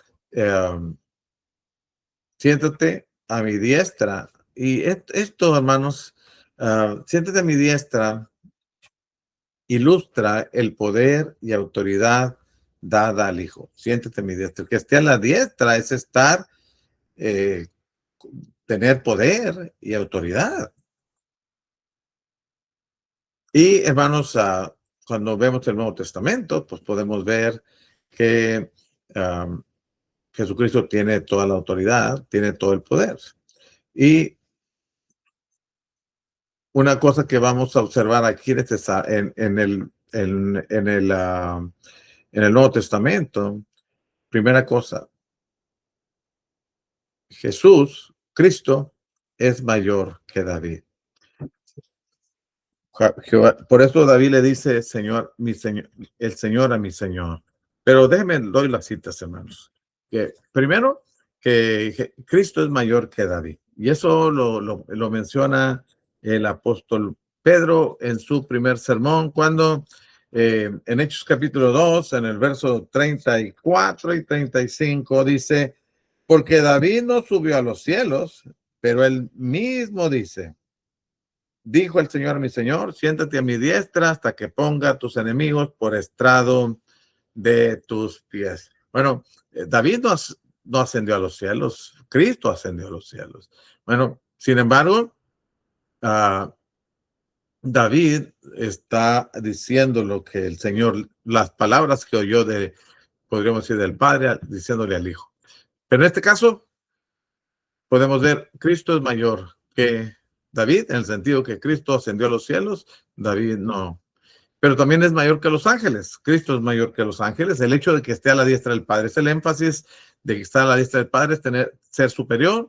siéntate a mi diestra. Y esto, hermanos, siéntate a mi diestra, ilustra el poder y autoridad dada al Hijo. Siéntate a mi diestra. Que esté a la diestra es estar, tener poder y autoridad. Y hermanos, cuando vemos el Nuevo Testamento, pues podemos ver que Jesucristo tiene toda la autoridad, tiene todo el poder. Y una cosa que vamos a observar aquí en el Nuevo Testamento, primera cosa, Jesús, Cristo, es mayor que David. Por eso David le dice, Señor, mi Señor, el Señor a mi Señor. Pero déjenme, doy las citas, hermanos. Que, primero, que Cristo es mayor que David. Y eso lo menciona el apóstol Pedro en su primer sermón, cuando en Hechos capítulo 2, en el verso 34 y 35, dice, porque David no subió a los cielos, pero él mismo dice, dijo el Señor a mi Señor, siéntate a mi diestra hasta que ponga a tus enemigos por estrado de tus pies. Bueno, David no ascendió a los cielos, Cristo ascendió a los cielos. Bueno, sin embargo, David está diciendo lo que el Señor, las palabras que oyó podríamos decir, del Padre, diciéndole al Hijo. Pero en este caso, podemos ver, Cristo es mayor que David, en el sentido que Cristo ascendió a los cielos, David no. Pero también es mayor que los ángeles. Cristo es mayor que los ángeles. El hecho de que esté a la diestra del Padre es el énfasis de que está a la diestra del Padre, es ser superior,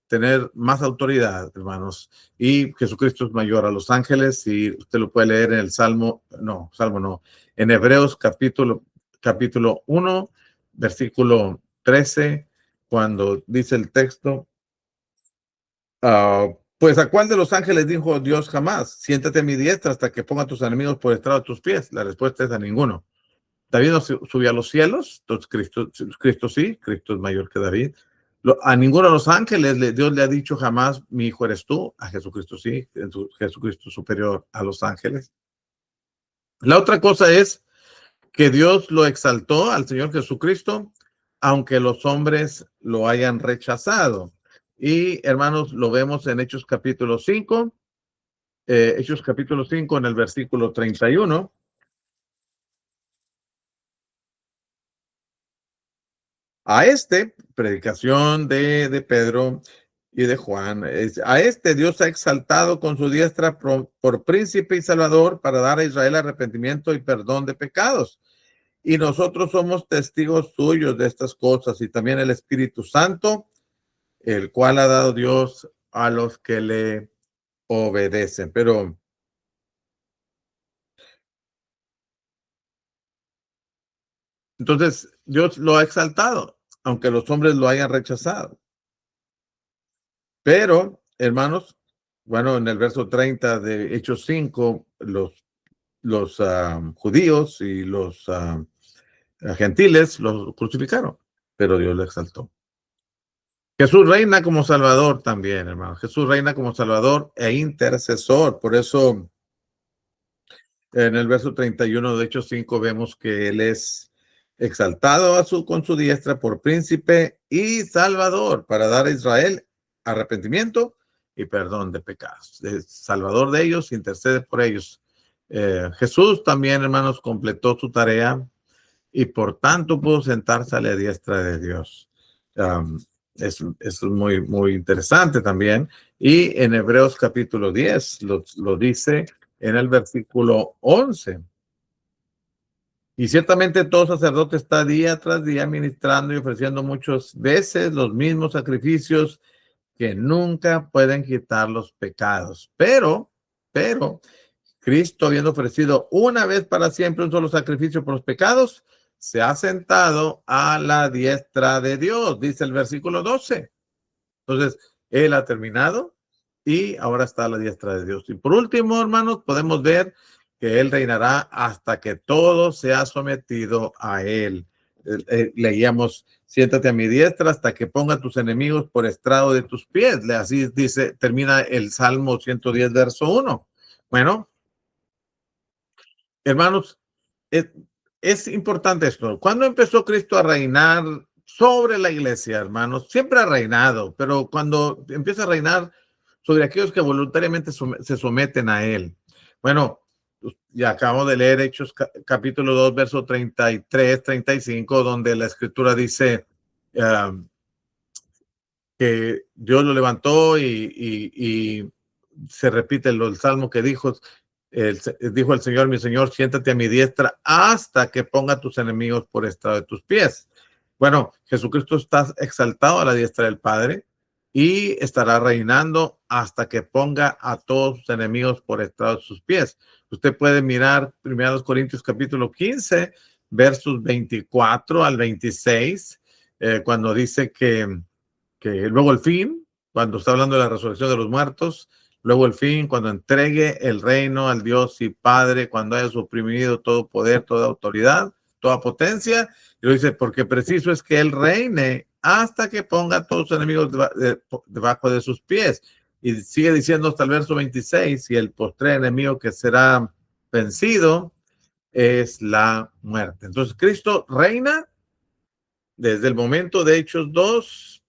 tener más autoridad, hermanos. Y Jesucristo es mayor a los ángeles, y usted lo puede leer en el Salmo no, en Hebreos capítulo 1, versículo 13, cuando dice el texto, pues ¿a cuál de los ángeles dijo Dios jamás? Siéntate a mi diestra hasta que ponga a tus enemigos por estrado de tus pies. La respuesta es a ninguno. David no subió a los cielos, entonces Cristo sí, Cristo es mayor que David. A ninguno de los ángeles Dios le ha dicho jamás, mi hijo eres tú. A Jesucristo sí, Jesucristo superior a los ángeles. La otra cosa es que Dios lo exaltó al Señor Jesucristo, aunque los hombres lo hayan rechazado. Y hermanos, lo vemos en Hechos capítulo 5, Hechos capítulo 5 en el versículo 31. A predicación de Pedro y de Juan, a Dios ha exaltado con su diestra por príncipe y salvador para dar a Israel arrepentimiento y perdón de pecados. Y nosotros somos testigos suyos de estas cosas, y también el Espíritu Santo, el cual ha dado Dios a los que le obedecen. Pero entonces Dios lo ha exaltado, aunque los hombres lo hayan rechazado. Pero, hermanos, bueno, en el verso 30 de Hechos 5, los judíos y los gentiles los crucificaron, pero Dios lo exaltó. Jesús reina como Salvador también, hermano. Jesús reina como Salvador e intercesor. Por eso, en el verso 31 de Hechos 5 vemos que Él es exaltado con su diestra por príncipe y Salvador para dar a Israel arrepentimiento y perdón de pecados. Es Salvador de ellos, intercede por ellos. Jesús también, hermanos, completó su tarea y por tanto pudo sentarse a la diestra de Dios. Es muy, muy interesante también. Y en Hebreos capítulo 10 lo dice en el versículo 11. Y ciertamente todo sacerdote está día tras día ministrando y ofreciendo muchas veces los mismos sacrificios que nunca pueden quitar los pecados. Pero, Cristo, habiendo ofrecido una vez para siempre un solo sacrificio por los pecados, se ha sentado a la diestra de Dios, dice el versículo 12. Entonces, Él ha terminado y ahora está a la diestra de Dios. Y por último, hermanos, podemos ver que Él reinará hasta que todo sea sometido a Él. Leíamos, siéntate a mi diestra hasta que ponga tus enemigos por estrado de tus pies. Así dice, termina el Salmo 110, verso 1. Bueno, hermanos, es, es importante esto. ¿Cuándo empezó Cristo a reinar sobre la iglesia, hermanos? Siempre ha reinado, pero cuando empieza a reinar sobre aquellos que voluntariamente se someten a Él. Bueno, ya acabo de leer Hechos capítulo 2, verso 33, 35, donde la escritura dice que Dios lo levantó y se repite el salmo que dijo, dijo el Señor, mi Señor, siéntate a mi diestra hasta que ponga tus enemigos por estrado de tus pies. Bueno, Jesucristo está exaltado a la diestra del Padre y estará reinando hasta que ponga a todos sus enemigos por estrado de sus pies. Usted puede mirar 1 Corintios capítulo 15, versos 24 al 26, cuando dice que luego el fin, cuando está hablando de la resurrección de los muertos, luego el fin, cuando entregue el reino al Dios y Padre, cuando haya suprimido todo poder, toda autoridad, toda potencia, y lo dice, porque preciso es que Él reine hasta que ponga a todos sus enemigos debajo de sus pies. Y sigue diciendo hasta el verso 26, y el postre enemigo que será vencido es la muerte. Entonces, Cristo reina desde el momento de Hechos 2,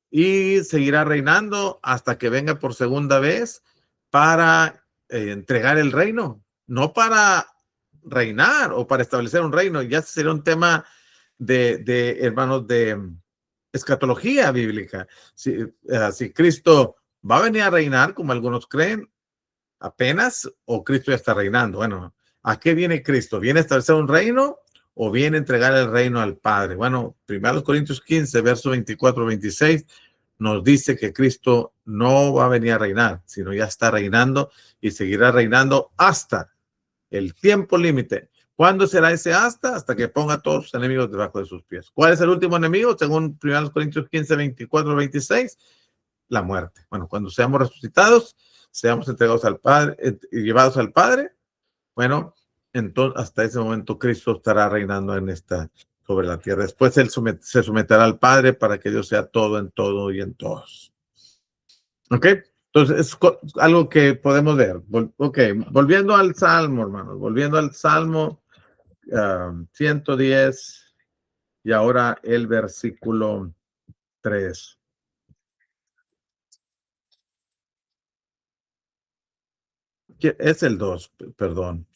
y seguirá reinando hasta que venga por segunda vez para entregar el reino, no para reinar o para establecer un reino. Ya sería un tema de hermanos, de escatología bíblica. Si Cristo va a venir a reinar, como algunos creen, apenas, o Cristo ya está reinando. Bueno, ¿a qué viene Cristo? ¿Viene a establecer un reino o viene a entregar el reino al Padre? Bueno, 1 Corintios 15, verso 24-26, nos dice que Cristo no va a venir a reinar, sino ya está reinando y seguirá reinando hasta el tiempo límite. ¿Cuándo será ese hasta? Hasta que ponga a todos sus enemigos debajo de sus pies. ¿Cuál es el último enemigo? Según 1 Corintios 15, 24-26, la muerte. Bueno, cuando seamos resucitados, seamos entregados al Padre y llevados al Padre, bueno, entonces hasta ese momento Cristo estará reinando sobre la tierra. Después Él se someterá al Padre para que Dios sea todo en todo y en todos. ¿Ok? Entonces es algo que podemos ver. Ok, volviendo al Salmo, hermanos, volviendo al Salmo 110 y ahora el versículo 3. Es el 2, perdón.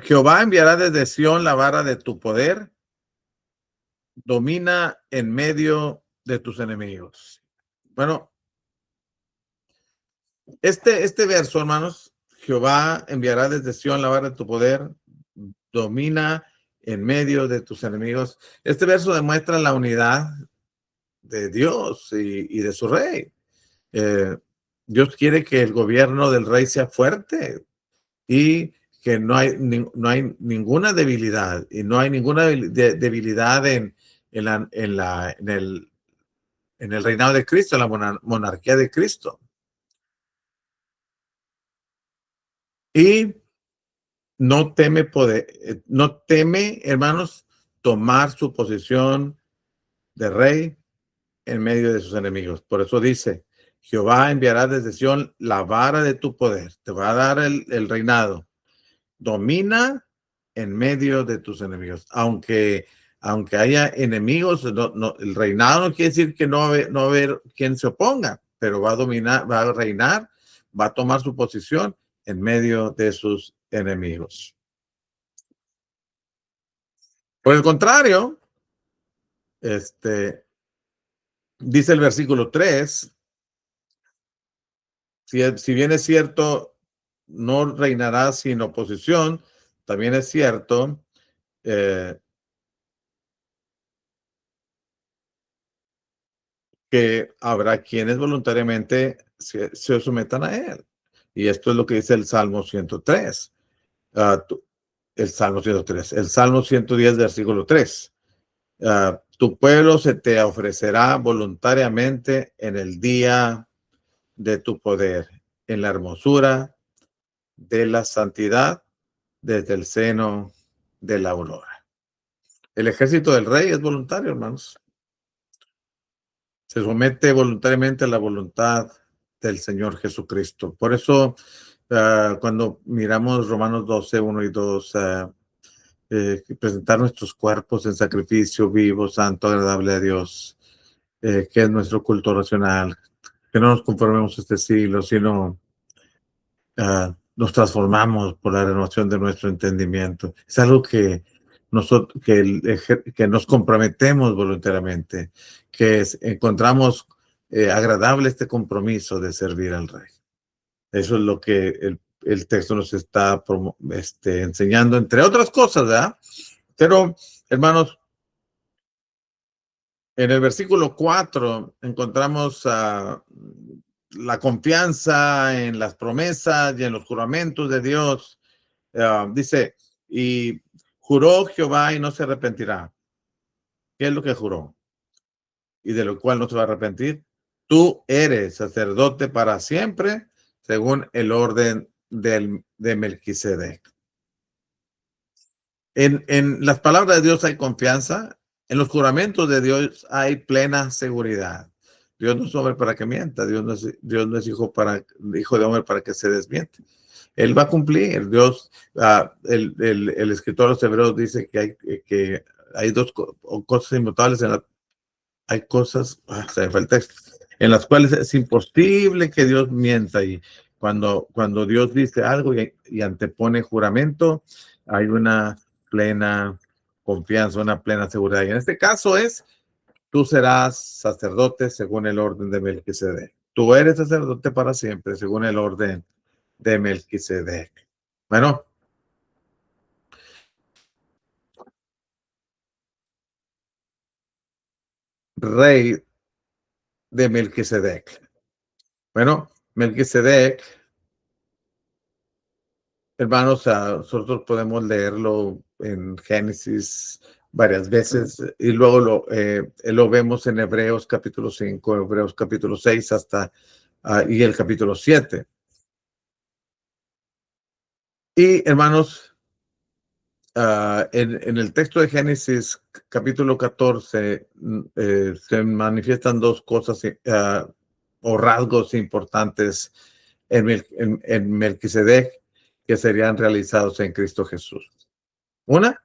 Jehová enviará desde Sión la vara de tu poder, domina en medio de tus enemigos. Bueno, este verso, hermanos, Jehová enviará desde Sión la vara de tu poder, domina en medio de tus enemigos. Este verso demuestra la unidad de Dios y de su rey. Dios quiere que el gobierno del rey sea fuerte y que no hay ninguna debilidad, y no hay ninguna debilidad en el reinado de Cristo, en la monarquía de Cristo. Y no teme hermanos, tomar su posición de rey en medio de sus enemigos. Por eso dice, Jehová enviará desde Sión la vara de tu poder, te va a dar el reinado. Domina en medio de tus enemigos. Aunque haya enemigos, el reinado no quiere decir que no va a haber quien se oponga, pero va a dominar, va a reinar, va a tomar su posición en medio de sus enemigos. Por el contrario, dice el versículo 3, si bien es cierto, no reinará sin oposición, también es cierto que habrá quienes voluntariamente se sometan a él. Y esto es lo que dice el Salmo 103. el Salmo 103. El Salmo 110, versículo 3. Tu pueblo se te ofrecerá voluntariamente en el día de tu poder, en la hermosura de la santidad desde el seno de la aurora. El ejército del rey es voluntario, hermanos. Se somete voluntariamente a la voluntad del Señor Jesucristo. Por eso, cuando miramos Romanos 12, 1 y 2, presentar nuestros cuerpos en sacrificio vivo, santo, agradable a Dios, que es nuestro culto racional, que no nos conformemos a este siglo, sino nos transformamos por la renovación de nuestro entendimiento. Es algo que nosotros, que nos comprometemos voluntariamente, que encontramos agradable este compromiso de servir al Rey. Eso es lo que el texto nos está enseñando, entre otras cosas, ¿verdad? Pero, hermanos, en el versículo 4 encontramos la confianza en las promesas y en los juramentos de Dios. Dice, y juró Jehová y no se arrepentirá. ¿Qué es lo que juró? Y de lo cual no se va a arrepentir. Tú eres sacerdote para siempre, según el orden de Melquisedec. En las palabras de Dios hay confianza, en los juramentos de Dios hay plena seguridad. Dios no es hombre para que mienta, Dios no es hijo de hombre para que se desmiente. Él va a cumplir. Dios, el escritor de los Hebreos dice que hay dos cosas inmutables, hay cosas, se me fue el texto, en las cuales es imposible que Dios mienta, y cuando Dios dice algo y antepone juramento, hay una plena confianza, una plena seguridad. Y en este caso tú serás sacerdote según el orden de Melquisedec. Tú eres sacerdote para siempre según el orden de Melquisedec. Bueno, rey de Melquisedec. Bueno, Melquisedec, hermanos, nosotros podemos leerlo en Génesis varias veces y luego lo vemos en Hebreos capítulo 5, Hebreos capítulo 6 y el capítulo 7. Y hermanos, en el texto de Génesis capítulo 14 se manifiestan dos cosas o rasgos importantes en Melquisedec que serían realizados en Cristo Jesús. Una,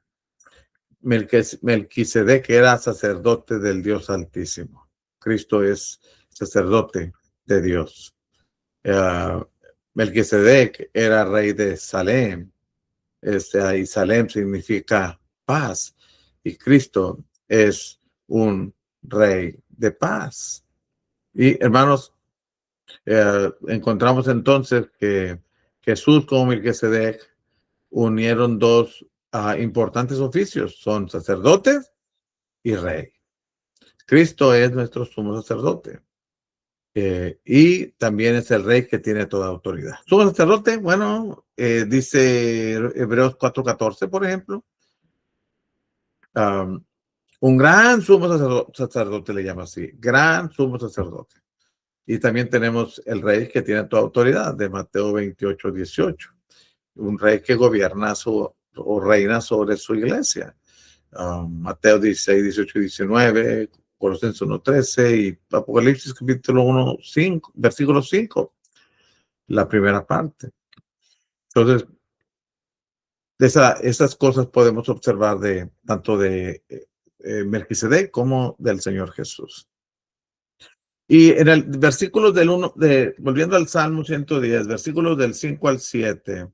Melquisedec era sacerdote del Dios Altísimo. Cristo es sacerdote de Dios. Melquisedec era rey de Salem. Y Salem significa paz. Y Cristo es un rey de paz. Y hermanos, encontramos entonces que Jesús como Melquisedec unieron dos importantes oficios, son sacerdotes y rey. Cristo es nuestro sumo sacerdote y también es el rey que tiene toda autoridad. Sumo sacerdote, bueno, dice Hebreos 4:14, por ejemplo, un gran sumo sacerdote le llama así, gran sumo sacerdote. Y también tenemos el rey que tiene toda autoridad, de Mateo 28:18. Un rey que gobierna o reina sobre su iglesia. Mateo 16, 18 y 19, Colosenses 1:13 y Apocalipsis capítulo 1, 5, versículo 5, la primera parte. Entonces, esas cosas podemos observar tanto de Melquisedec como del Señor Jesús. Y en el versículo volviendo al Salmo 110, versículos del 5 al 7,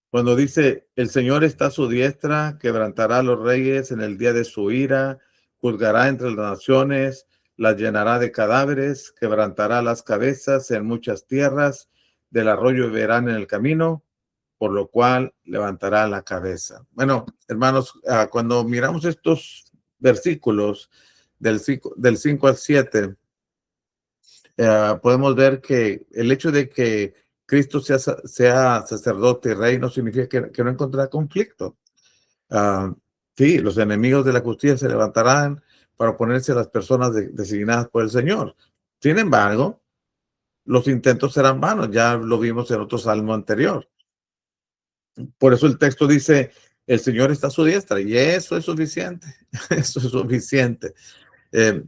cuando dice, el Señor está a su diestra, quebrantará a los reyes en el día de su ira, juzgará entre las naciones, las llenará de cadáveres, quebrantará las cabezas en muchas tierras, del arroyo beberán en el camino, por lo cual levantará la cabeza. Bueno, hermanos, cuando miramos estos versículos del 5 al 7, podemos ver que el hecho de que Cristo sea sacerdote y rey no significa que no encontrará conflicto. Sí, los enemigos de la justicia se levantarán para oponerse a las personas designadas por el Señor. Sin embargo, los intentos serán vanos. Ya lo vimos en otro salmo anterior. Por eso el texto dice, el Señor está a su diestra, y eso es suficiente. Eso es suficiente. Eh,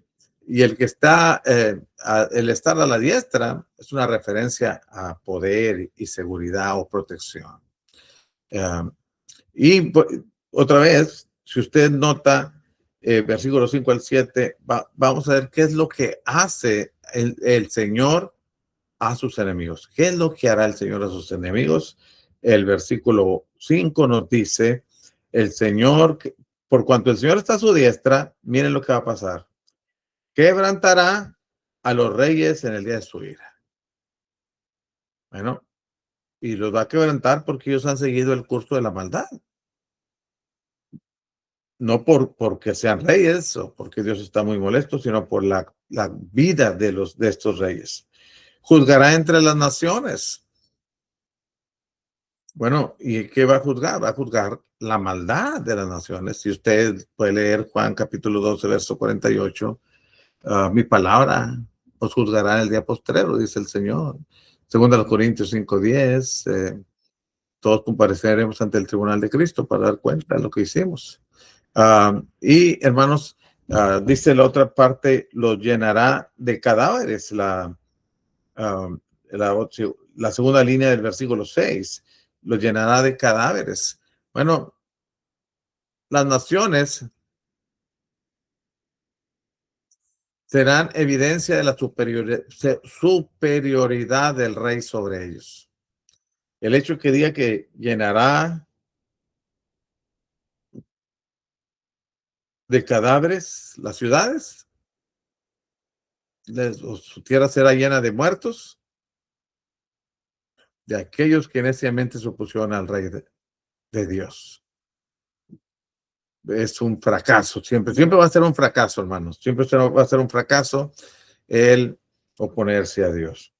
y el que está, el estar a la diestra es una referencia a poder y seguridad o protección. Y otra vez, si usted nota, versículos 5 al 7, vamos a ver qué es lo que hace el Señor a sus enemigos. ¿Qué es lo que hará el Señor a sus enemigos? El versículo 5 nos dice, el Señor, por cuanto el Señor está a su diestra, miren lo que va a pasar. Quebrantará a los reyes en el día de su ira. Bueno, y los va a quebrantar porque ellos han seguido el curso de la maldad. No porque sean reyes o porque Dios está muy molesto, sino por la vida de estos reyes. Juzgará entre las naciones. Bueno, ¿y qué va a juzgar? Va a juzgar la maldad de las naciones. Si usted puede leer Juan capítulo 12, verso 48, mi palabra os juzgará en el día postrero, dice el Señor. Segunda los Corintios 5:10, todos compareceremos ante el tribunal de Cristo para dar cuenta de lo que hicimos. Y hermanos, dice la otra parte, lo llenará de cadáveres, la segunda línea del versículo 6, lo llenará de cadáveres. Bueno, las naciones serán evidencia de la superioridad del rey sobre ellos. El hecho que diga que llenará de cadáveres las ciudades, su tierra será llena de muertos, de aquellos que neciamente se opusieron al rey de Dios. Es un fracaso, siempre va a ser un fracaso, hermanos. Siempre va a ser un fracaso el oponerse a Dios.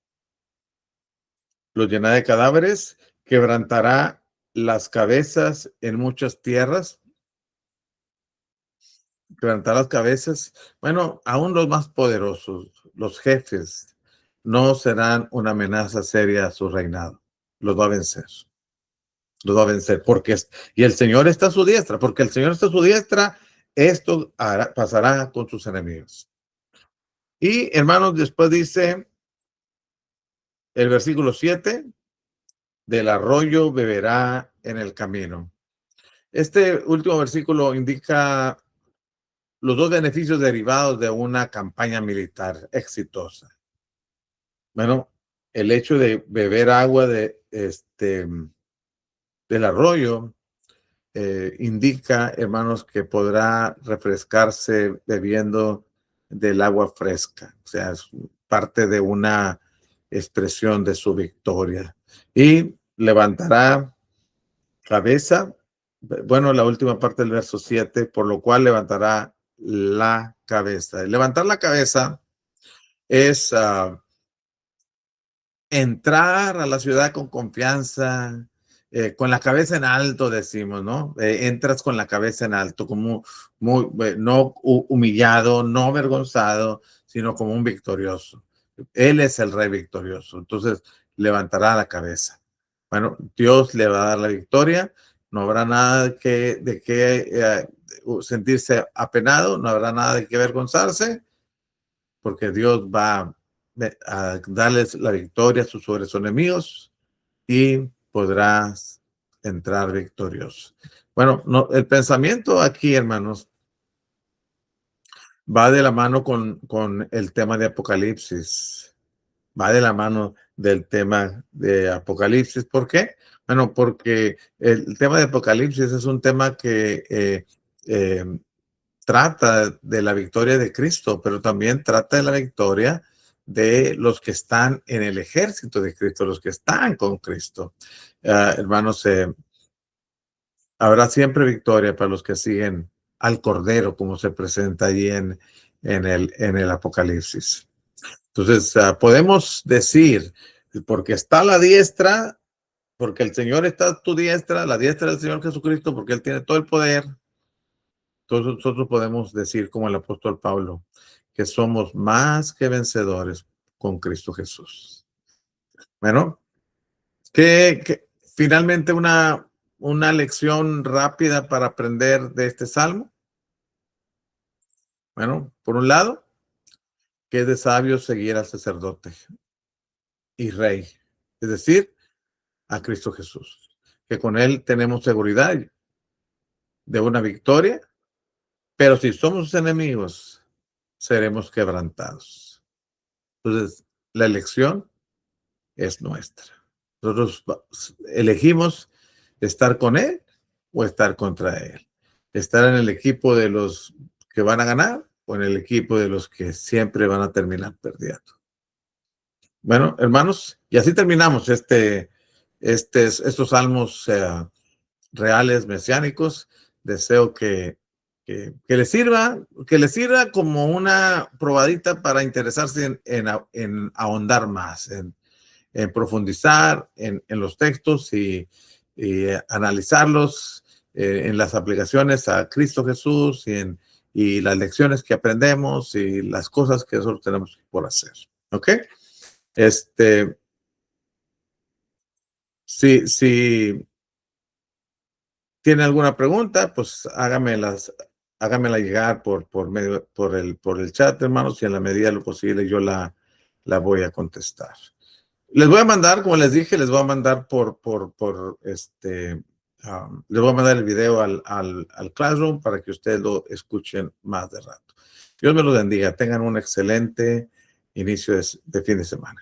Los llenará de cadáveres, quebrantará las cabezas en muchas tierras. Quebrantará las cabezas. Bueno, aún los más poderosos, los jefes, no serán una amenaza seria a su reinado. Los va a vencer. Los va a vencer. Y el Señor está a su diestra. Porque el Señor está a su diestra, esto pasará con sus enemigos. Y hermanos, después dice el versículo 7, del arroyo beberá en el camino. Este último versículo indica los dos beneficios derivados de una campaña militar exitosa. Bueno, el hecho de beber agua del arroyo indica, hermanos, que podrá refrescarse bebiendo del agua fresca. O sea, es parte de una expresión de su victoria. Y levantará cabeza. Bueno, la última parte del verso 7, por lo cual levantará la cabeza. Levantar la cabeza es entrar a la ciudad con confianza, con la cabeza en alto, decimos, ¿no? Entras con la cabeza en alto, como no humillado, no avergonzado, sino como un victorioso. Él es el rey victorioso, entonces levantará la cabeza. Bueno, Dios le va a dar la victoria, no habrá nada de qué sentirse apenado, no habrá nada de qué avergonzarse, porque Dios va a darles la victoria sobre sus enemigos y podrás entrar victorioso. Bueno, no, el pensamiento aquí, hermanos, va de la mano con el tema de Apocalipsis. Va de la mano del tema de Apocalipsis. ¿Por qué? Bueno, porque el tema de Apocalipsis es un tema que trata de la victoria de Cristo, pero también trata de la victoria de los que están en el ejército de Cristo, los que están con Cristo. Hermanos, habrá siempre victoria para los que siguen al Cordero, como se presenta allí en el Apocalipsis. Entonces, podemos decir porque está a la diestra, porque el Señor está a tu diestra, la diestra del Señor Jesucristo, porque Él tiene todo el poder. Entonces nosotros podemos decir, como el apóstol Pablo, que somos más que vencedores con Cristo Jesús. Bueno, que finalmente una lección rápida para aprender de este salmo. Bueno, por un lado, que es de sabio seguir al sacerdote y rey, es decir, a Cristo Jesús, que con Él tenemos seguridad de una victoria, pero si somos sus enemigos, seremos quebrantados. Entonces, la elección es nuestra. Nosotros elegimos estar con Él o estar contra Él. Estar en el equipo de los que van a ganar o en el equipo de los que siempre van a terminar perdiendo. Bueno, hermanos, y así terminamos estos salmos reales, mesiánicos. Deseo que les sirva como una probadita para interesarse en ahondar más, en profundizar en los textos y analizarlos en las aplicaciones a Cristo Jesús y las lecciones que aprendemos y las cosas que nosotros tenemos por hacer. ¿Ok? Si tiene alguna pregunta, pues hágamela llegar por el chat, hermanos, y en la medida de lo posible yo la voy a contestar. Les voy a mandar, como les dije, les voy a mandar les voy a mandar el video al Classroom para que ustedes lo escuchen más de rato. Dios me los bendiga. Tengan un excelente inicio de fin de semana.